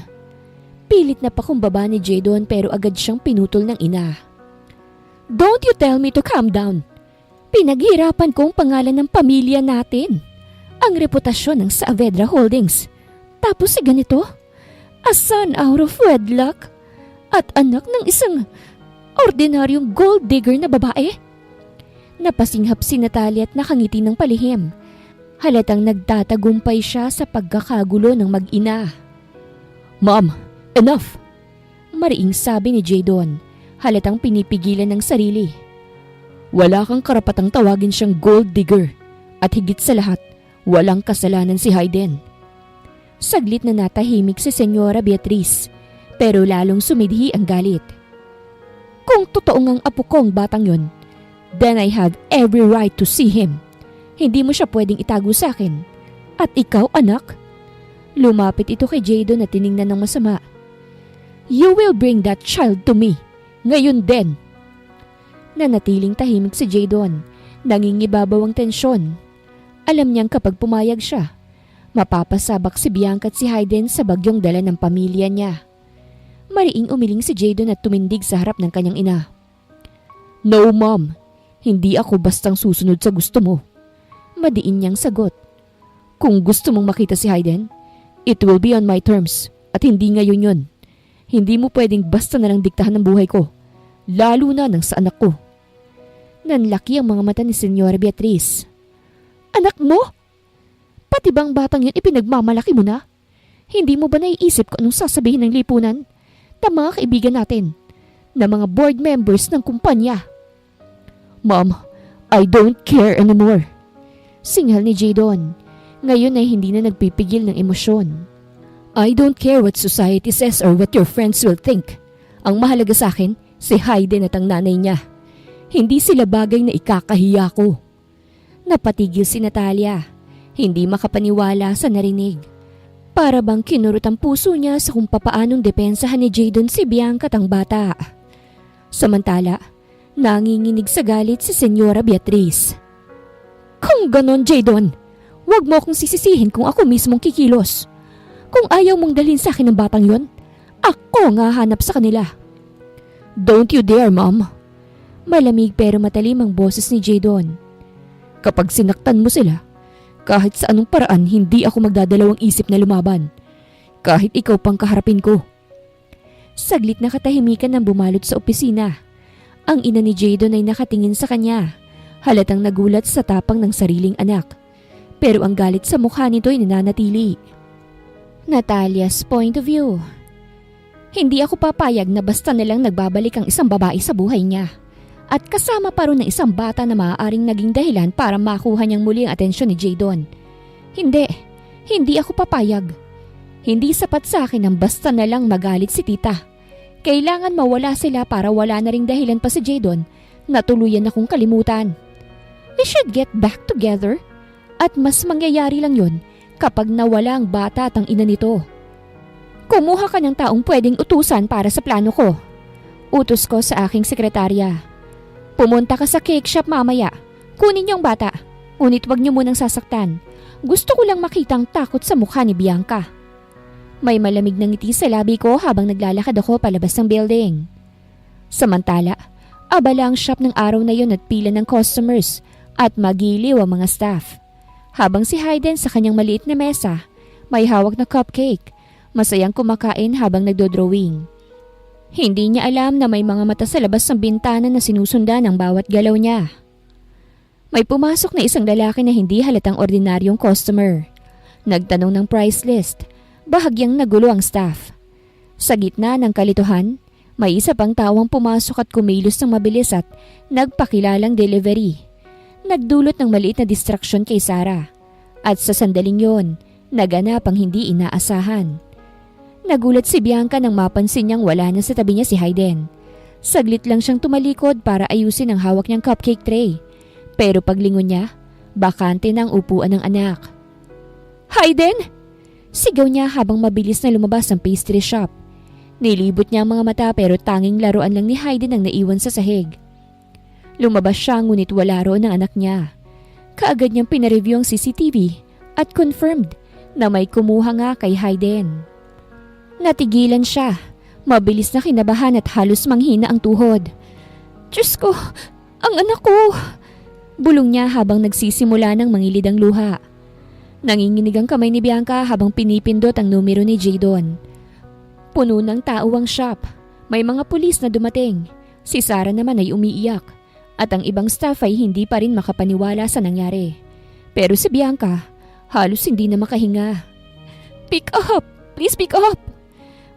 Pilit na pakumbaba ni Jadon pero agad siyang pinutol ng ina. Don't you tell me to calm down. Pinaghirapan ko ang pangalan ng pamilya natin. Ang reputasyon ng Saavedra Holdings. Tapos si ganito? A son out of wedlock? At anak ng isang ordinaryong gold digger na babae? Napasinghap si Natalia at nakangiti ng palihim. Halatang nagtatagumpay siya sa pagkakagulo ng mag-ina. Ma'am, enough! Mariing sabi ni Jadon, halatang pinipigilan ng sarili. Wala kang karapatang tawagin siyang gold digger at higit sa lahat, walang kasalanan si Hayden. Saglit na natahimik si Senyora Beatriz, pero lalong sumidhi ang galit. Kung totoo ngang apo ko ang batang yon, then I had every right to see him. Hindi mo siya pwedeng itago sa akin. At ikaw, anak? Lumapit ito kay Jadon at tiningnan ng masama. You will bring that child to me. Ngayon din. Nanatiling tahimik si Jadon. Nangingibabaw ang tensyon. Alam niyang kapag pumayag siya, mapapasabak si Bianca at si Hayden sa bagyong dala ng pamilya niya. Mariing umiling si Jadon at tumindig sa harap ng kanyang ina. No, Mom. Hindi ako bastang susunod sa gusto mo. Madiin niyang sagot. Kung gusto mong makita si Hayden, it will be on my terms at hindi ngayon yun. Hindi mo pwedeng basta nalang diktahan ng buhay ko, lalo na ng sa anak ko. Nanlaki ang mga mata ni Senyora Beatriz. Anak mo? Pati bang batang yun ipinagmamalaki mo na? Hindi mo ba naiisip kung anong sasabihin ng lipunan? Na mga kaibigan natin, na mga board members ng kumpanya. Mom, I don't care anymore. Singhal ni Jadon. Ngayon ay hindi na nagpipigil ng emosyon. I don't care what society says or what your friends will think. Ang mahalaga sa akin, si Hayden at ang nanay niya. Hindi sila bagay na ikakahiya ko. Napatigil si Natalia. Hindi makapaniwala sa narinig. Para bang kinurot ang puso niya sa kung papaanong depensahan ni Jadon si Bianca at ang bata. Samantala, nanginginig sa galit si Senyora Beatriz. Kung ganon, Jadon, huwag mo akong sisisihin kung ako mismong kikilos. Kung ayaw mong dalhin sa akin ng batang yon, ako nga hanap sa kanila. Don't you dare, Mom. Malamig pero matalim ang boses ni Jadon. Kapag sinaktan mo sila, kahit sa anong paraan hindi ako magdadalawang isip na lumaban. Kahit ikaw pang kaharapin ko. Saglit na katahimikan nang bumalot sa opisina. Ang ina ni Jadon ay nakatingin sa kanya. Halatang nagulat sa tapang ng sariling anak. Pero ang galit sa mukha nito ay nananatili. Natalia's point of view. Hindi ako papayag na basta nalang nagbabalik ang isang babae sa buhay niya. At kasama pa rin ng isang bata na maaaring naging dahilan para makuha niyang muli ang atensyon ni Jadon. Hindi ako papayag. Hindi sapat sa akin ang basta nalang magalit si tita. Kailangan mawala sila para wala na ring dahilan pa si Jadon na tuluyan akong kalimutan. We should get back together. At mas mangyayari lang yon kapag nawala ang bata at ang ina nito. Kumuha ka ng taong pwedeng utusan para sa plano ko. Utos ko sa aking sekretarya. Pumunta ka sa cake shop mamaya. Kunin niyo ang bata. Ngunit wag niyo munang sasaktan. Gusto ko lang makitang takot sa mukha ni Bianca. May malamig na ngiti sa labi ko habang naglalakad ako palabas ng building. Samantala, abala ang shop ng araw na yon at pila ng customers at magiliw ang mga staff. Habang si Hayden sa kanyang maliit na mesa, may hawak na cupcake, masayang kumakain habang nagdodrawing. Hindi niya alam na may mga mata sa labas ng bintana na sinusundan ang bawat galaw niya. May pumasok na isang lalaki na hindi halatang ordinaryong customer. Nagtanong ng price list, bahagyang nagulo ang staff. Sa gitna ng kalituhan, may isa pang tawang pumasok at kumilos ng mabilis at nagpakilalang delivery. Nagdulot ng maliit na distraksyon kay Sarah. At sa sandaling yon, naganap ang hindi inaasahan. Nagulat si Bianca nang mapansin niyang wala na sa tabi niya si Hayden. Saglit lang siyang tumalikod para ayusin ang hawak niyang cupcake tray. Pero paglingon niya, bakante na ang upuan ng anak. Hayden! Sigaw niya habang mabilis na lumabas ang pastry shop. Nilibot niya ang mga mata pero tanging laruan lang ni Hayden ang naiwan sa sahig. Lumabas siya ngunit wala roon ang anak niya. Kaagad niyang pinareview ang CCTV at confirmed na may kumuha nga kay Hayden. Natigilan siya. Mabilis na kinabahan at halos manghina ang tuhod. Diyos ko, ang anak ko! Bulong niya habang nagsisimula ng mangilid ang luha. Nanginginig ang kamay ni Bianca habang pinipindot ang numero ni Jadon. Puno ng tao ang shop. May mga pulis na dumating. Si Sarah naman ay umiiyak. At ang ibang staff ay hindi pa rin makapaniwala sa nangyari. Pero si Bianca, halos hindi na makahinga. Pick up! Please pick up!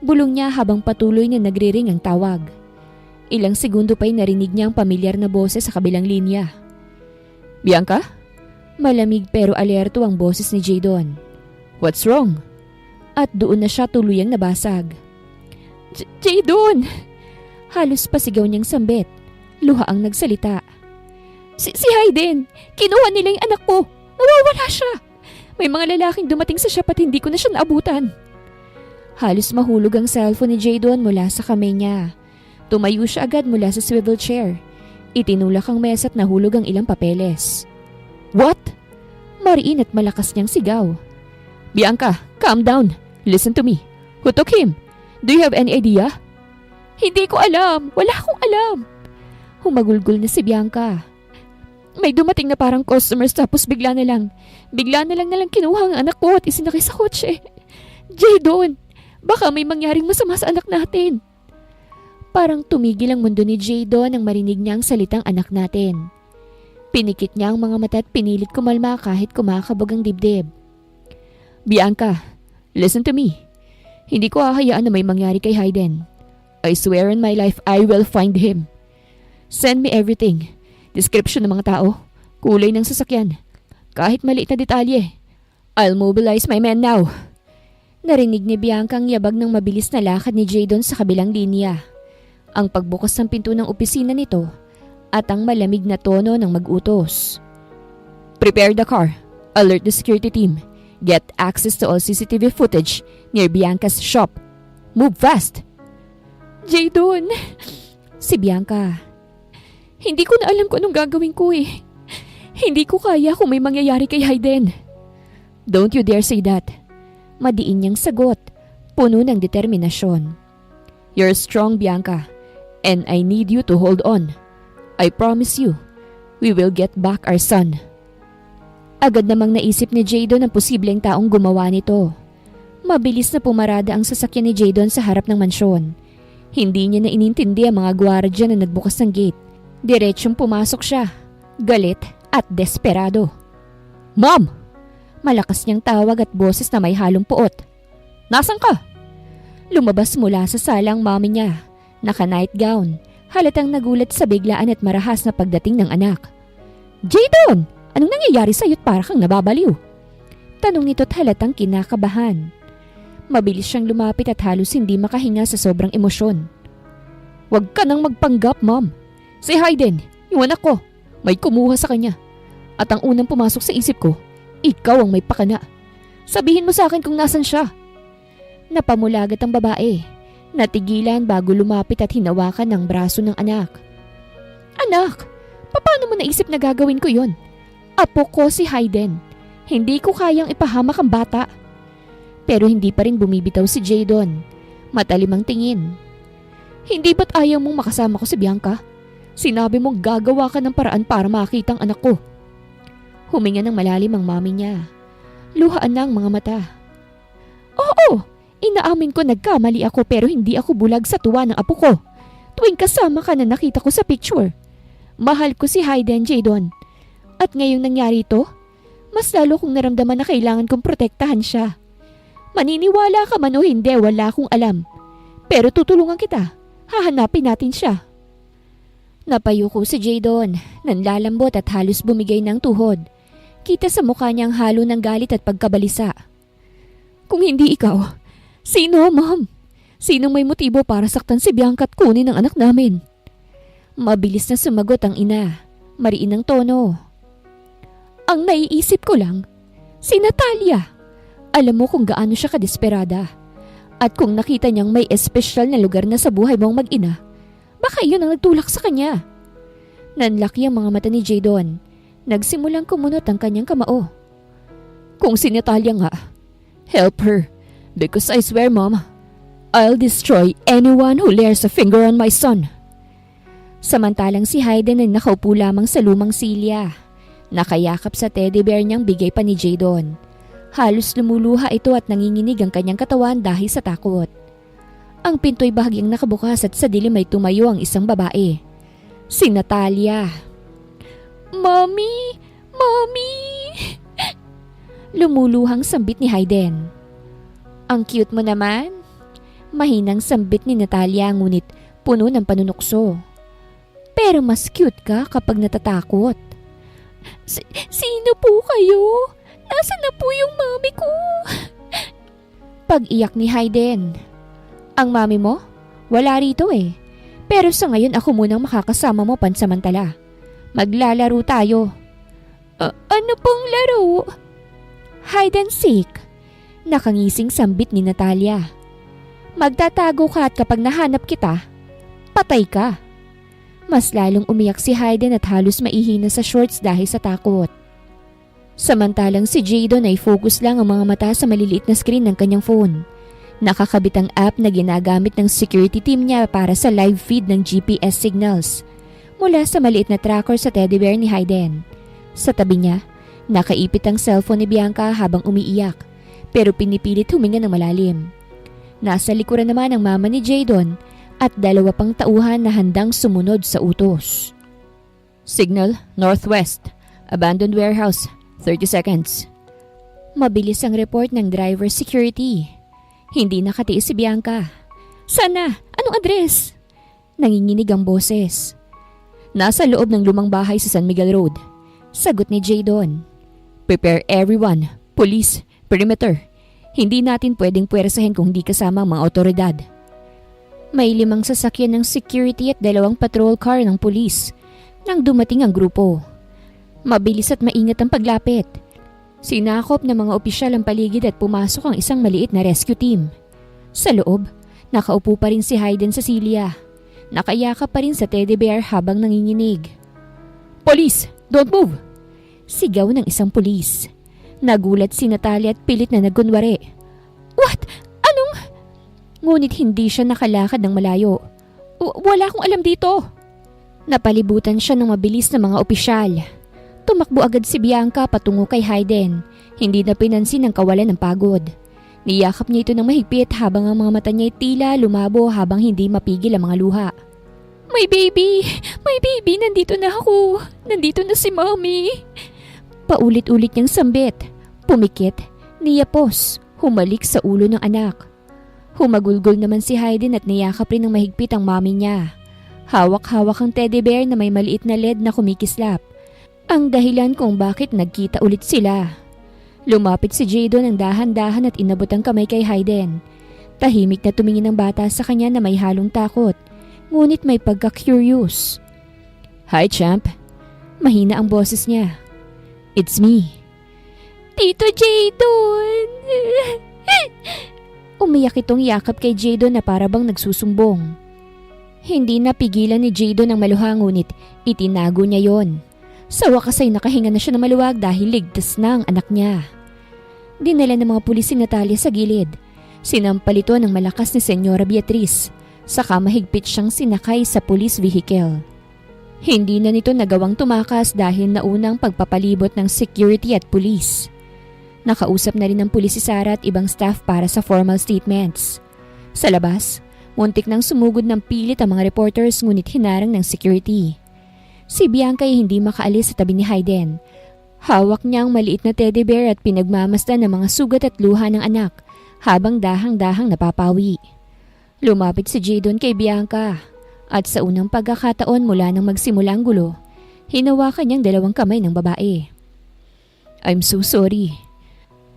Bulong niya habang patuloy na nagre-ring ang tawag. Ilang segundo pa'y narinig niya ang pamilyar na boses sa kabilang linya. Bianca? Malamig pero alerto ang boses ni Jadon. What's wrong? At doon na siya tuluyang nabasag. Jadon! Halos pasigaw niyang sambit. Luha ang nagsalita. Si Hayden! Kinuha nila yung anak ko! Nawawala siya! May mga lalaking dumating sa shop at hindi ko na siya naabutan. Halos mahulog ang cellphone ni Jadon mula sa kamay niya. Tumayo siya agad mula sa swivel chair. Itinulak ang mesa at nahulog ang ilang papeles. What? Mariin at malakas niyang sigaw. Bianca, calm down. Listen to me. Who took him? Do you have any idea? Hindi ko alam. Wala akong alam. Humagulgol na si Bianca. May dumating na parang customers tapos bigla na lang kinuha ang anak ko at isinakay sa kotse. Jadon, baka may mangyaring masama sa anak natin. Parang tumigil ang mundo ni Jadon nang marinig niya ang salitang anak natin. Pinikit niya ang mga mata at pinilit kumalma kahit kumakabog ang dibdib. Bianca, listen to me. Hindi ko hahayaan na may mangyari kay Hayden. I swear on my life I will find him. Send me everything. Description ng mga tao, kulay ng sasakyan, kahit maliit na detalye. I'll mobilize my men now. Narinig ni Bianca ang yabag ng mabilis na lakad ni Jadon sa kabilang linya. Ang pagbukas ng pinto ng opisina nito at ang malamig na tono ng mag-utos. Prepare the car. Alert the security team. Get access to all CCTV footage near Bianca's shop. Move fast. Jadon! Si Bianca. Hindi ko na alam kung anong gagawin ko eh. Hindi ko kaya kung may mangyayari kay Hayden. Don't you dare say that. Madiin niyang sagot, puno ng determinasyon. You're strong, Bianca, and I need you to hold on. I promise you, we will get back our son. Agad namang naisip ni Jadon ang posibleng taong gumawa nito. Mabilis na pumarada ang sasakyan ni Jadon sa harap ng mansyon. Hindi niya na inintindi ang mga gwardiya na nagbukas ng gate. Diretsyong pumasok siya, galit at desperado. Mom! Malakas niyang tawag at boses na may halong puot. Nasaan ka? Lumabas mula sa sala ang mami niya, naka-nightgown, halatang nagulat sa biglaan at marahas na pagdating ng anak. Jadon! Anong nangyayari sa'yo at para kang nababaliw? Tanong nito't halatang kinakabahan. Mabilis siyang lumapit at halos hindi makahinga sa sobrang emosyon. Huwag ka nang magpanggap, Mom. Si Hayden, yung anak ko, may kumuha sa kanya. At ang unang pumasok sa isip ko, ikaw ang may pakana. Sabihin mo sa akin kung nasan siya. Napamulagat ang babae. Natigilan bago lumapit at hinawakan ng braso ng anak. Anak, paano mo naisip na gagawin ko yon? Apo ko si Hayden. Hindi ko kayang ipahamak ang bata. Pero hindi pa rin bumibitaw si Jadon. Matalim ang tingin. Hindi ba't ayaw mong makasama ko si Bianca? Sinabi mong gagawa ka ng paraan para makita ang anak ko. Huminga ng malalim ang mami niya. Luhaan na ang mga mata. Oo, inaamin ko nagkamali ako pero hindi ako bulag sa tuwa ng apo ko. Tuwing kasama ka na nakita ko sa picture. Mahal ko si Hayden, Jadon. At ngayong nangyari ito, mas lalo kong naramdaman na kailangan kong protektahan siya. Maniniwala ka man o hindi, wala akong alam. Pero tutulungan kita. Hahanapin natin siya. Napayuko si Jadon, nanlalambot at halos bumigay ng tuhod. Kita sa mukha niya ang halo ng galit at pagkabalisa. Kung hindi ikaw, sino, Mom? Sinong may motibo para saktan si Bianca at kunin ang anak namin? Mabilis na sumagot ang ina, mariin ang tono. Ang naiisip ko lang, si Natalia. Alam mo kung gaano siya kadesperada. At kung nakita niyang may espesyal na lugar na sa buhay mong mag-ina, baka yun ang nagtulak sa kanya. Nanlaki ang mga mata ni Jadon. Nagsimulang kumunot ang kanyang kamao. Kung si Natalia nga, help her. Because I swear, Mom, I'll destroy anyone who lays a finger on my son. Samantalang si Hayden ay nakaupo lamang sa lumang silya. Nakayakap sa teddy bear niyang bigay pa ni Jadon. Halos lumuluha ito at nanginginig ang kanyang katawan dahil sa takot. Ang pinto'y bahagyang nakabukas at sa dilim ay tumayo ang isang babae. Si Natalia. Mommy! Mommy! Lumuluhang sambit ni Hayden. Ang cute mo naman. Mahinang sambit ni Natalia ngunit puno ng panunukso. Pero mas cute ka kapag natatakot. Sino po kayo? Nasaan na po yung mami ko? Pag-iyak ni Hayden. Ang mami mo? Wala rito eh. Pero sa ngayon ako munang makakasama mo pansamantala. Maglalaro tayo. Ano pong laro? Hide and seek. Nakangising sambit ni Natalia. Magtatago ka at kapag nahanap kita, patay ka. Mas lalong umiyak si Hayden at halos maihina sa shorts dahil sa takot. Samantalang si Jadon ay focus lang ang mga mata sa maliliit na screen ng kanyang phone. Nakakabit ang app na ginagamit ng security team niya para sa live feed ng GPS signals mula sa maliit na tracker sa teddy bear ni Hayden. Sa tabi niya, nakaipit ang cellphone ni Bianca habang umiiyak pero pinipilit huminga ng malalim. Nasa likuran naman ang mama ni Jadon at dalawa pang tauhan na handang sumunod sa utos. Signal, northwest, abandoned warehouse. 30 seconds. Mabilis ang report ng driver security. Hindi nakatiis si Bianca. Sana? Anong address? Nanginginig ang boses. Nasa loob ng lumang bahay sa San Miguel Road. Sagot ni Jadon. Prepare everyone. Police, perimeter. Hindi natin pwedeng puwersahin kung hindi kasama ang mga otoridad. May 5 sasakyan ng security at 2 patrol car ng pulis nang dumating ang grupo. Mabilis at maingat ang paglapit. Sinakop ng mga opisyal ang paligid at pumasok ang isang maliit na rescue team. Sa loob, nakaupo pa rin si Hayden sa silya. Nakayakap pa rin sa teddy bear habang nanginginig. Police! Don't move! Sigaw ng isang pulis. Nagulat si Natalia at pilit na nagkunwari. What? Anong? Ngunit hindi siya nakalakad ng malayo. Wala akong alam dito. Napalibutan siya ng mabilis na mga opisyal. Tumakbo agad si Bianca patungo kay Hayden. Hindi na pinansin ang kawalan ng pagod. Niyakap niya ito ng mahigpit habang ang mga mata niya tila lumabo habang hindi mapigil ang mga luha. My baby! My baby! Nandito na ako! Nandito na si Mommy! Paulit-ulit niyang sambit. Pumikit, niyapos, humalik sa ulo ng anak. Humagulgol naman si Hayden at niyakap rin ng mahigpit ang mami niya. Hawak-hawak ang teddy bear na may maliit na LED na kumikislap. Ang dahilan kung bakit nagkita ulit sila. Lumapit si Jadon ng dahan-dahan at inabot ang kamay kay Hayden. Tahimik na tumingin ang bata sa kanya na may halong takot, ngunit may pagka-curious. Hi, champ. Mahina ang boses niya. It's me. Tito Jadon! Umiyak itong yakap kay Jadon na para bang nagsusumbong. Hindi napigilan ni Jadon ang maluha ngunit itinago niya yon. Sa wakas ay nakahinga na siya ng maluwag dahil ligtas na ang anak niya. Dinala ng mga pulis si Natalia sa gilid. Sinampal ito ng malakas ni Senyora Beatriz. Saka mahigpit siyang sinakay sa police vehicle. Hindi na nito nagawang tumakas dahil naunang pagpapalibot ng security at police. Nakausap na rin ng pulis si Sarah at ibang staff para sa formal statements. Sa labas, muntik nang sumugod ng pilit ang mga reporters ngunit hinarang ng security. Si Bianca ay hindi makaalis sa tabi ni Hayden. Hawak niya ang maliit na teddy bear at pinagmamasdan ng mga sugat at luha ng anak habang dahang-dahang napapawi. Lumapit si Jadon kay Bianca at sa unang pagkakataon mula nang magsimula ang gulo, hinawakan niyang 2 kamay ng babae. I'm so sorry.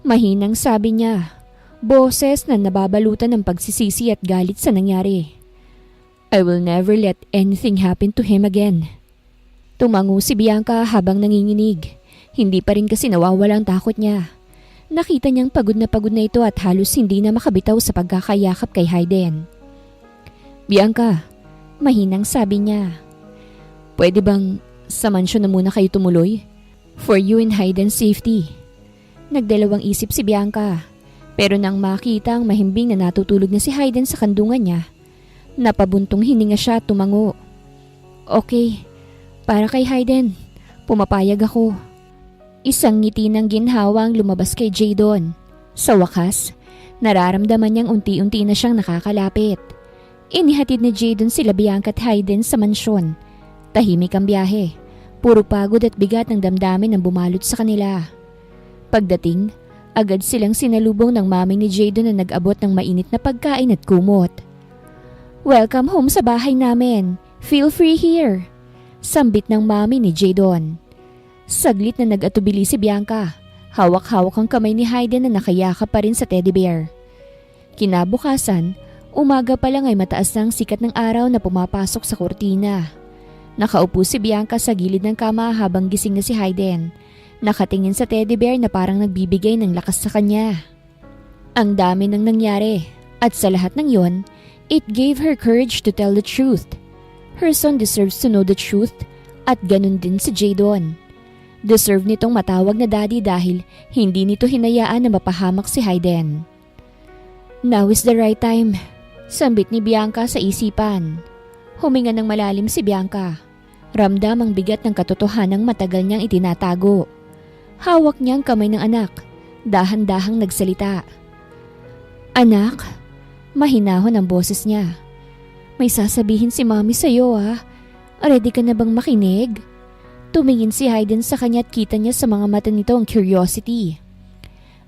Mahinang sabi niya, boses na nababalutan ng pagsisisi at galit sa nangyari. I will never let anything happen to him again. Tumango si Bianca habang nanginginig. Hindi pa rin kasi nawawala ang takot niya. Nakita niyang pagod na ito at halos hindi na makabitaw sa pagkakayakap kay Hayden. Bianca, mahinang sabi niya. Pwede bang sa mansyon na muna kayo tumuloy? For you and Hayden's safety. Nagdalawang isip si Bianca. Pero nang makita ang mahimbing na natutulog na si Hayden sa kandungan niya, napabuntong hininga siya at tumango. Okay, para kay Hayden, pumapayag ako. Isang ngiti ng ginhawa ang lumabas kay Jadon. Sa wakas, nararamdaman niyang unti-unti na siyang nakakalapit. Inihatid ni Jadon sila Bianca at Hayden sa mansyon. Tahimik ang biyahe. Puro pagod at bigat ng damdamin ang bumalot sa kanila. Pagdating, agad silang sinalubong ng maming ni Jadon na nag-abot ng mainit na pagkain at kumot. Welcome home sa bahay namin. Feel free here. Sambit ng mami ni Jadon. Saglit na nag-atubili si Bianca. Hawak-hawak ang kamay ni Hayden na nakayakap pa rin sa teddy bear. Kinabukasan, umaga pa lang ay mataas na ang sikat ng araw na pumapasok sa kurtina. Nakaupo si Bianca sa gilid ng kama habang gising na si Hayden. Nakatingin sa teddy bear na parang nagbibigay ng lakas sa kanya. Ang dami nang nangyari at sa lahat ng yon, it gave her courage to tell the truth. Her son deserves to know the truth at ganun din si Jadon. Deserve nitong matawag na daddy dahil hindi nito hinayaan na mapahamak si Hayden. Now is the right time, sambit ni Bianca sa isipan. Huminga ng malalim si Bianca. Ramdam ang bigat ng katotohanang matagal niyang itinatago. Hawak niya ang kamay ng anak. Dahan-dahang nagsalita. Anak, mahinahon ang boses niya. May sasabihin si Mami sa'yo ah. Ready ka na bang makinig? Tumingin si Hayden sa kanya at kita niya sa mga mata nito ang curiosity.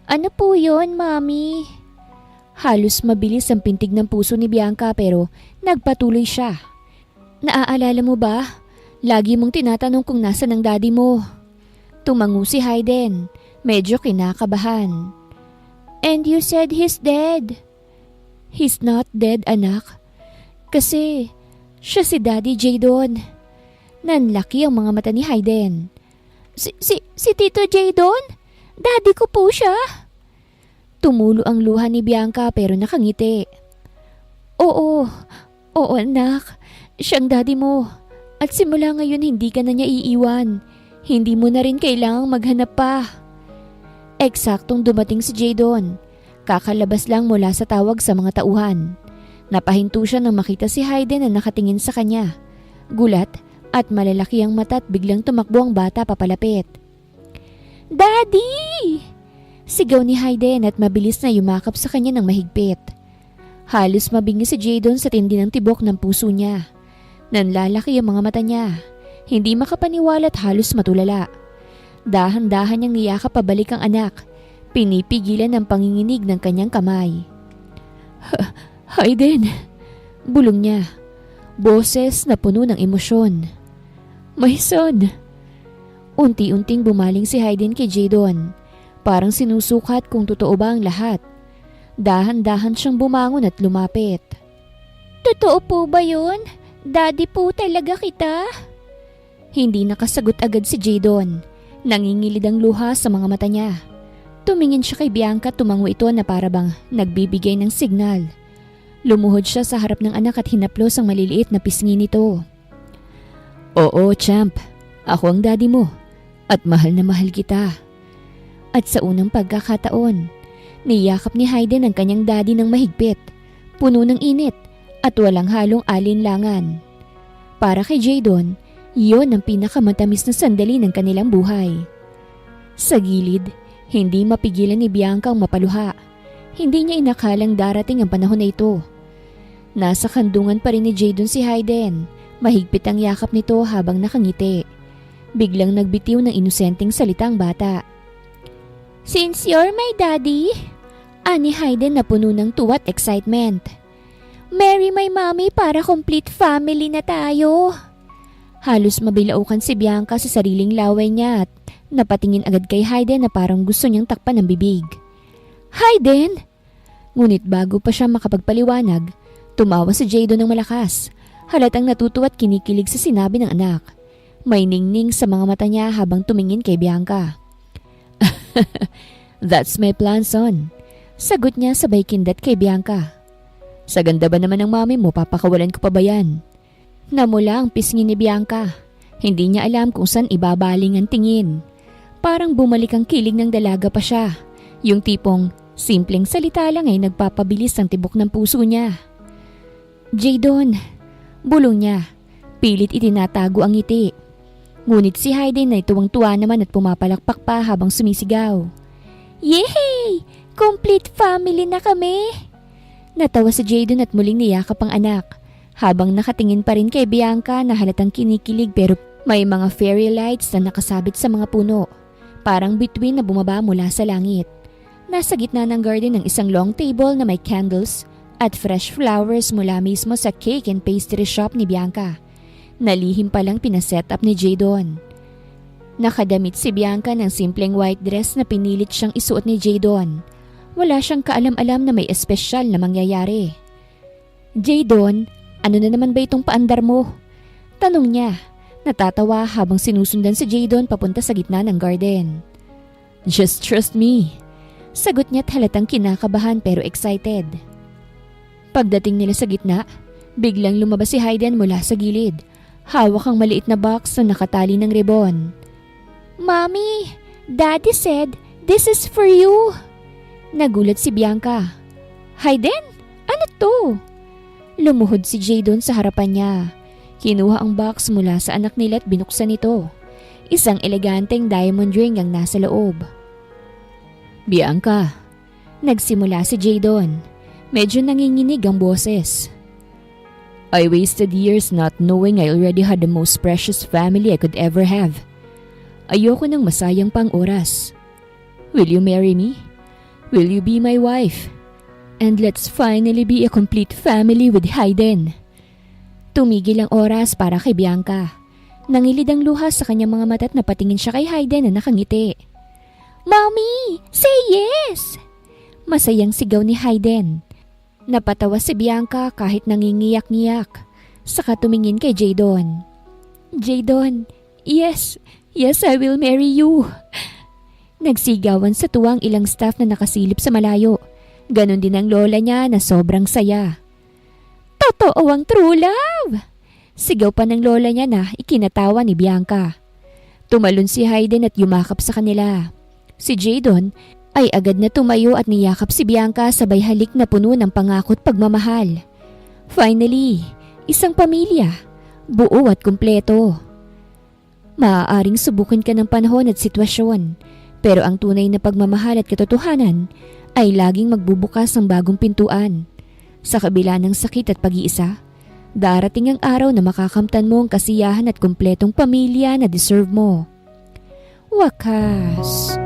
Ano po yon, Mami? Halos mabilis ang pintig ng puso ni Bianca pero nagpatuloy siya. Naaalala mo ba? Lagi mong tinatanong kung nasan ang daddy mo. Tumango si Hayden, medyo kinakabahan. And you said he's dead. He's not dead, anak. Kasi siya si Daddy Jadon. Nanlaki ang mga mata ni Hayden. Si Tito Jadon? Daddy ko po siya. Tumulo ang luha ni Bianca pero nakangiti. Oo anak. Siyang daddy mo. At simula ngayon hindi ka na niya iiwan. Hindi mo na rin kailangang maghanap pa. Eksaktong dumating si Jadon. Kakalabas lang mula sa tawag sa mga tauhan. Napahinto siya nang makita si Hayden na nakatingin sa kanya. Gulat at malalaki ang mata at biglang tumakbo ang bata papalapit. Daddy! Sigaw ni Hayden at mabilis na yumakap sa kanya ng mahigpit. Halos mabingi si Jadon sa tindi ng tibok ng puso niya. Nanlalaki ang mga mata niya. Hindi makapaniwala at halos matulala. Dahan-dahan niyang niyakap pabalik ang anak. Pinipigilan ang panginginig ng kanyang kamay. Hayden! Bulong niya. Boses na puno ng emosyon. My son! Unti-unting bumaling si Hayden kay Jadon. Parang sinusukat kung totoo ba ang lahat. Dahan-dahan siyang bumangon at lumapit. Totoo po ba yun? Daddy po talaga kita? Hindi nakasagot agad si Jadon. Nangingilid ang luha sa mga mata niya. Tumingin siya kay Bianca at tumango ito na parabang nagbibigay ng signal. Lumuhod siya sa harap ng anak at hinaplos ang maliliit na pisngi nito. Oo, champ. Ako ang daddy mo. At mahal na mahal kita. At sa unang pagkakataon, niyakap ni Hayden ang kanyang daddy ng mahigpit, puno ng init at walang halong alinlangan. Para kay Jadon, iyon ang pinakamatamis na sandali ng kanilang buhay. Sa gilid, hindi mapigilan ni Bianca ang mapaluha. Hindi niya inakalang darating ang panahon na ito. Nasa kandungan pa rin ni Jadon si Hayden. Mahigpit ang yakap nito habang nakangiti. Biglang nagbitiw ng inosenteng salitang bata. Since you're my daddy, ani Hayden na puno ng tuwa at excitement. Marry my mommy para complete family na tayo. Halos mabilaukan si Bianca sa sariling laway niya at napatingin agad kay Hayden na parang gusto niyang takpan ng bibig. Hayden! Ngunit bago pa siya makapagpaliwanag, tumawa si Jadon ng malakas. Halatang natutuwa at kinikilig sa sinabi ng anak. May ningning sa mga mata niya habang tumingin kay Bianca. That's my plan, son. Sagot niya sabay kindat kay Bianca. Sa ganda ba naman ng mami mo, papakawalan ko pa ba yan? Namula ang pisngi ni Bianca. Hindi niya alam kung saan ibabaling ang tingin. Parang bumalik ang kilig ng dalaga pa siya. Yung tipong simpleng salita lang ay nagpapabilis ang tibok ng puso niya. Jadon, bulong niya. Pilit itinatago ang ngiti. Ngunit si Hayden ay tuwang-tuwa naman at pumapalakpak pa habang sumisigaw. Yay! Complete family na kami! Natawa si Jadon at muling niyakap ang anak. Habang nakatingin pa rin kay Bianca na halatang kinikilig pero may mga fairy lights na nakasabit sa mga puno. Parang bituin na bumaba mula sa langit. Nasa gitna ng garden ng isang long table na may candles at fresh flowers mula mismo sa cake and pastry shop ni Bianca. Nalihim palang pinaset up ni Jadon. Nakadamit si Bianca ng simpleng white dress na pinilit siyang isuot ni Jadon. Wala siyang kaalam-alam na may espesyal na mangyayari. Jadon, ano na naman ba itong paandar mo? Tanong niya, natatawa habang sinusundan si Jadon papunta sa gitna ng garden. Just trust me. Sagot niya't halatang kinakabahan pero excited. Pagdating nila sa gitna, biglang lumabas si Hayden mula sa gilid. Hawak ang maliit na box na nakatali ng ribbon. Mommy, Daddy said, this is for you. Nagulat si Bianca. Hayden, ano to? Lumuhod si Jadon sa harapan niya. Kinuha ang box mula sa anak nila at binuksan ito. Isang eleganteng diamond ring ang nasa loob. Bianca, nagsimula si Jadon. Medyo nanginginig ang boses. I wasted years not knowing I already had the most precious family I could ever have. Ayoko ng masayang pang oras. Will you marry me? Will you be my wife? And let's finally be a complete family with Hayden. Tumigil ang oras para kay Bianca. Nangilid ang luha sa kanyang mga mata at napatingin siya kay Hayden na nakangiti. Mommy, say yes! Masayang sigaw ni Hayden. Napatawa si Bianca kahit nangingiyak-ngiyak. Saka tumingin kay Jadon. Jadon, yes, I will marry you. Nagsigawan sa tuwang ilang staff na nakasilip sa malayo. Ganon din ang lola niya na sobrang saya. Totoo ang true love! Sigaw pa ng lola niya na ikinatawa ni Bianca. Tumalon si Hayden at yumakap sa kanila. Si Jadon ay agad na tumayo at niyakap si Bianca sabay halik na puno ng pangako at pagmamahal. Finally, isang pamilya, buo at kumpleto. Maaaring subukan ka ng panahon at sitwasyon, pero ang tunay na pagmamahal at katotohanan ay laging magbubukas ng bagong pintuan. Sa kabila ng sakit at pag-iisa, darating ang araw na makakamtan mo ang kasiyahan at kumpletong pamilya na deserve mo. Wakas.